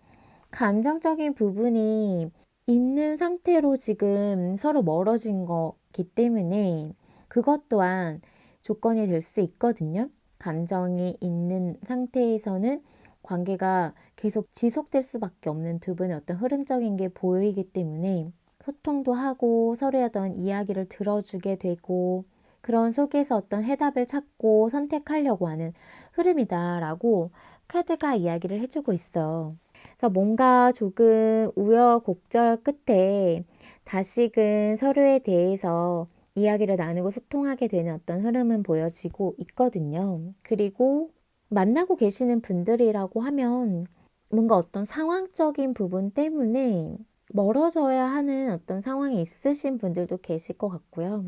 [SPEAKER 1] 감정적인 부분이 있는 상태로 지금 서로 멀어진 거기 때문에 그것 또한 조건이 될 수 있거든요. 감정이 있는 상태에서는 관계가 계속 지속될 수밖에 없는 두 분의 어떤 흐름적인 게 보이기 때문에 소통도 하고 서로의 어떤 이야기를 들어주게 되고 그런 속에서 어떤 해답을 찾고 선택하려고 하는 흐름이다라고 카드가 이야기를 해주고 있어. 그래서 뭔가 조금 우여곡절 끝에 다시금 서로에 대해서 이야기를 나누고 소통하게 되는 어떤 흐름은 보여지고 있거든요. 그리고 만나고 계시는 분들이라고 하면 뭔가 어떤 상황적인 부분 때문에 멀어져야 하는 어떤 상황이 있으신 분들도 계실 것 같고요.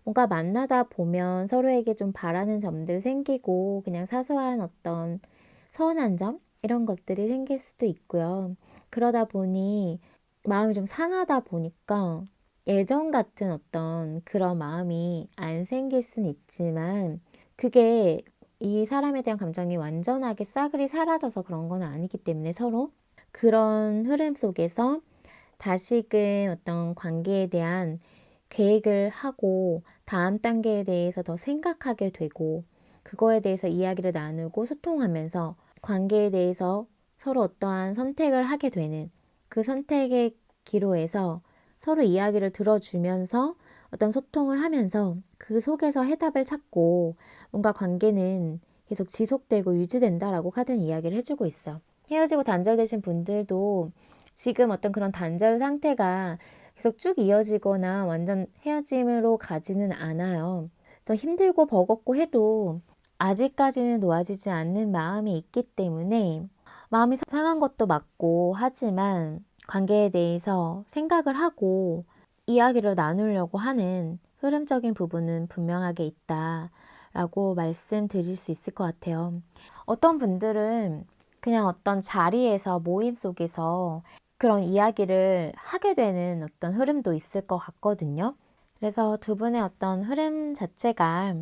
[SPEAKER 1] 뭔가 만나다 보면 서로에게 좀 바라는 점들 생기고 그냥 사소한 어떤 서운한 점 이런 것들이 생길 수도 있고요. 그러다 보니 마음이 좀 상하다 보니까 예전 같은 어떤 그런 마음이 안 생길 수는 있지만 그게 이 사람에 대한 감정이 완전하게 싸그리 사라져서 그런 건 아니기 때문에 서로 그런 흐름 속에서 다시금 어떤 관계에 대한 계획을 하고 다음 단계에 대해서 더 생각하게 되고 그거에 대해서 이야기를 나누고 소통하면서 관계에 대해서 서로 어떠한 선택을 하게 되는 그 선택의 기로에서 서로 이야기를 들어주면서 어떤 소통을 하면서 그 속에서 해답을 찾고 뭔가 관계는 계속 지속되고 유지된다라고 카드는 이야기를 해주고 있어. 헤어지고 단절되신 분들도 지금 어떤 그런 단절 상태가 계속 쭉 이어지거나 완전 헤어짐으로 가지는 않아요. 더 힘들고 버겁고 해도 아직까지는 놓아지지 않는 마음이 있기 때문에 마음이 상한 것도 맞고 하지만 관계에 대해서 생각을 하고 이야기를 나누려고 하는 흐름적인 부분은 분명하게 있다라고 말씀드릴 수 있을 것 같아요. 어떤 분들은 그냥 어떤 자리에서 모임 속에서 그런 이야기를 하게 되는 어떤 흐름도 있을 것 같거든요. 그래서 두 분의 어떤 흐름 자체가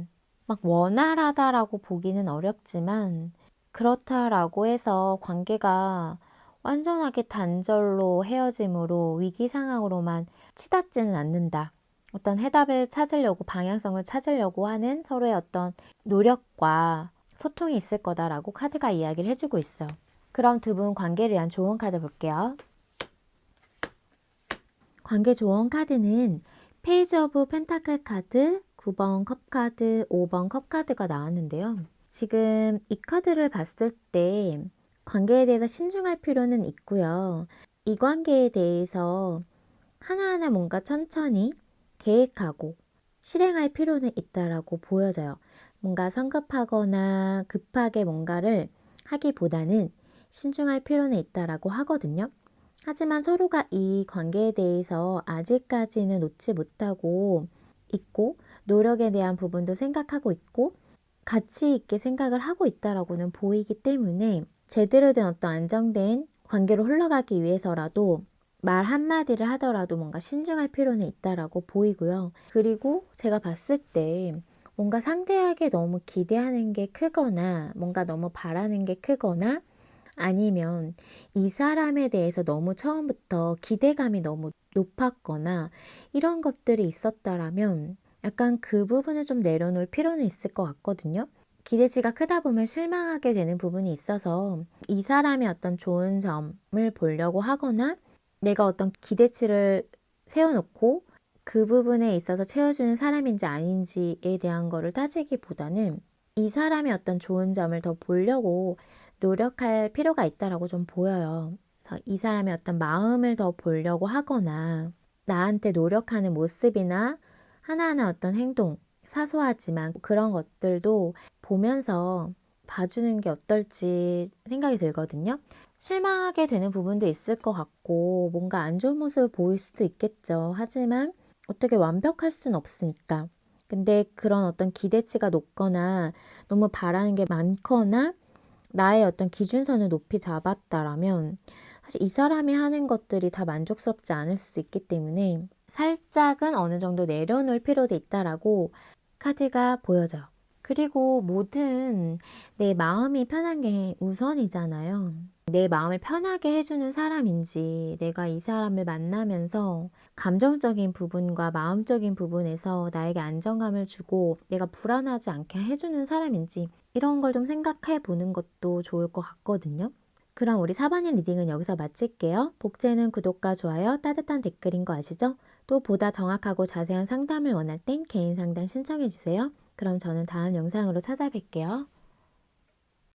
[SPEAKER 1] 막 원활하다라고 보기는 어렵지만 그렇다라고 해서 관계가 완전하게 단절로 헤어짐으로 위기 상황으로만 치닫지는 않는다. 어떤 해답을 찾으려고 방향성을 찾으려고 하는 서로의 어떤 노력과 소통이 있을 거다라고 카드가 이야기를 해주고 있어. 그럼 두 분 관계를 위한 조언 카드 볼게요. 관계 조언 카드는 페이지 오브 펜타클 카드, 9번 컵 카드, 5번 컵 카드가 나왔는데요. 지금 이 카드를 봤을 때 관계에 대해서 신중할 필요는 있고요. 이 관계에 대해서 하나하나 뭔가 천천히 계획하고 실행할 필요는 있다라고 보여져요. 뭔가 성급하거나 급하게 뭔가를 하기보다는 신중할 필요는 있다라고 하거든요. 하지만 서로가 이 관계에 대해서 아직까지는 놓지 못하고 있고 노력에 대한 부분도 생각하고 있고 가치 있게 생각을 하고 있다라고는 보이기 때문에 제대로 된 어떤 안정된 관계로 흘러가기 위해서라도 말 한마디를 하더라도 뭔가 신중할 필요는 있다라고 보이고요. 그리고 제가 봤을 때 뭔가 상대에게 너무 기대하는 게 크거나 뭔가 너무 바라는 게 크거나 아니면 이 사람에 대해서 너무 처음부터 기대감이 너무 높았거나 이런 것들이 있었더라면 약간 그 부분을 좀 내려놓을 필요는 있을 것 같거든요. 기대치가 크다 보면 실망하게 되는 부분이 있어서 이 사람의 어떤 좋은 점을 보려고 하거나 내가 어떤 기대치를 세워놓고 그 부분에 있어서 채워주는 사람인지 아닌지에 대한 거를 따지기보다는 이 사람의 어떤 좋은 점을 더 보려고 노력할 필요가 있다라고 좀 보여요. 그래서 이 사람의 어떤 마음을 더 보려고 하거나 나한테 노력하는 모습이나 하나하나 어떤 행동, 사소하지만 그런 것들도 보면서 봐주는 게 어떨지 생각이 들거든요. 실망하게 되는 부분도 있을 것 같고 뭔가 안 좋은 모습을 보일 수도 있겠죠. 하지만 어떻게 완벽할 수는 없으니까. 근데 그런 어떤 기대치가 높거나 너무 바라는 게 많거나 나의 어떤 기준선을 높이 잡았다라면 사실 이 사람이 하는 것들이 다 만족스럽지 않을 수 있기 때문에 살짝은 어느 정도 내려놓을 필요도 있다라고 카드가 보여져요. 그리고 뭐든 내 마음이 편한 게 우선이잖아요. 내 마음을 편하게 해주는 사람인지 내가 이 사람을 만나면서 감정적인 부분과 마음적인 부분에서 나에게 안정감을 주고 내가 불안하지 않게 해주는 사람인지 이런 걸 좀 생각해 보는 것도 좋을 것 같거든요. 그럼 우리 4번님 리딩은 여기서 마칠게요. 복제는 구독과 좋아요, 따뜻한 댓글인 거 아시죠? 또 보다 정확하고 자세한 상담을 원할 땐 개인 상담 신청해 주세요. 그럼 저는 다음 영상으로 찾아뵐게요.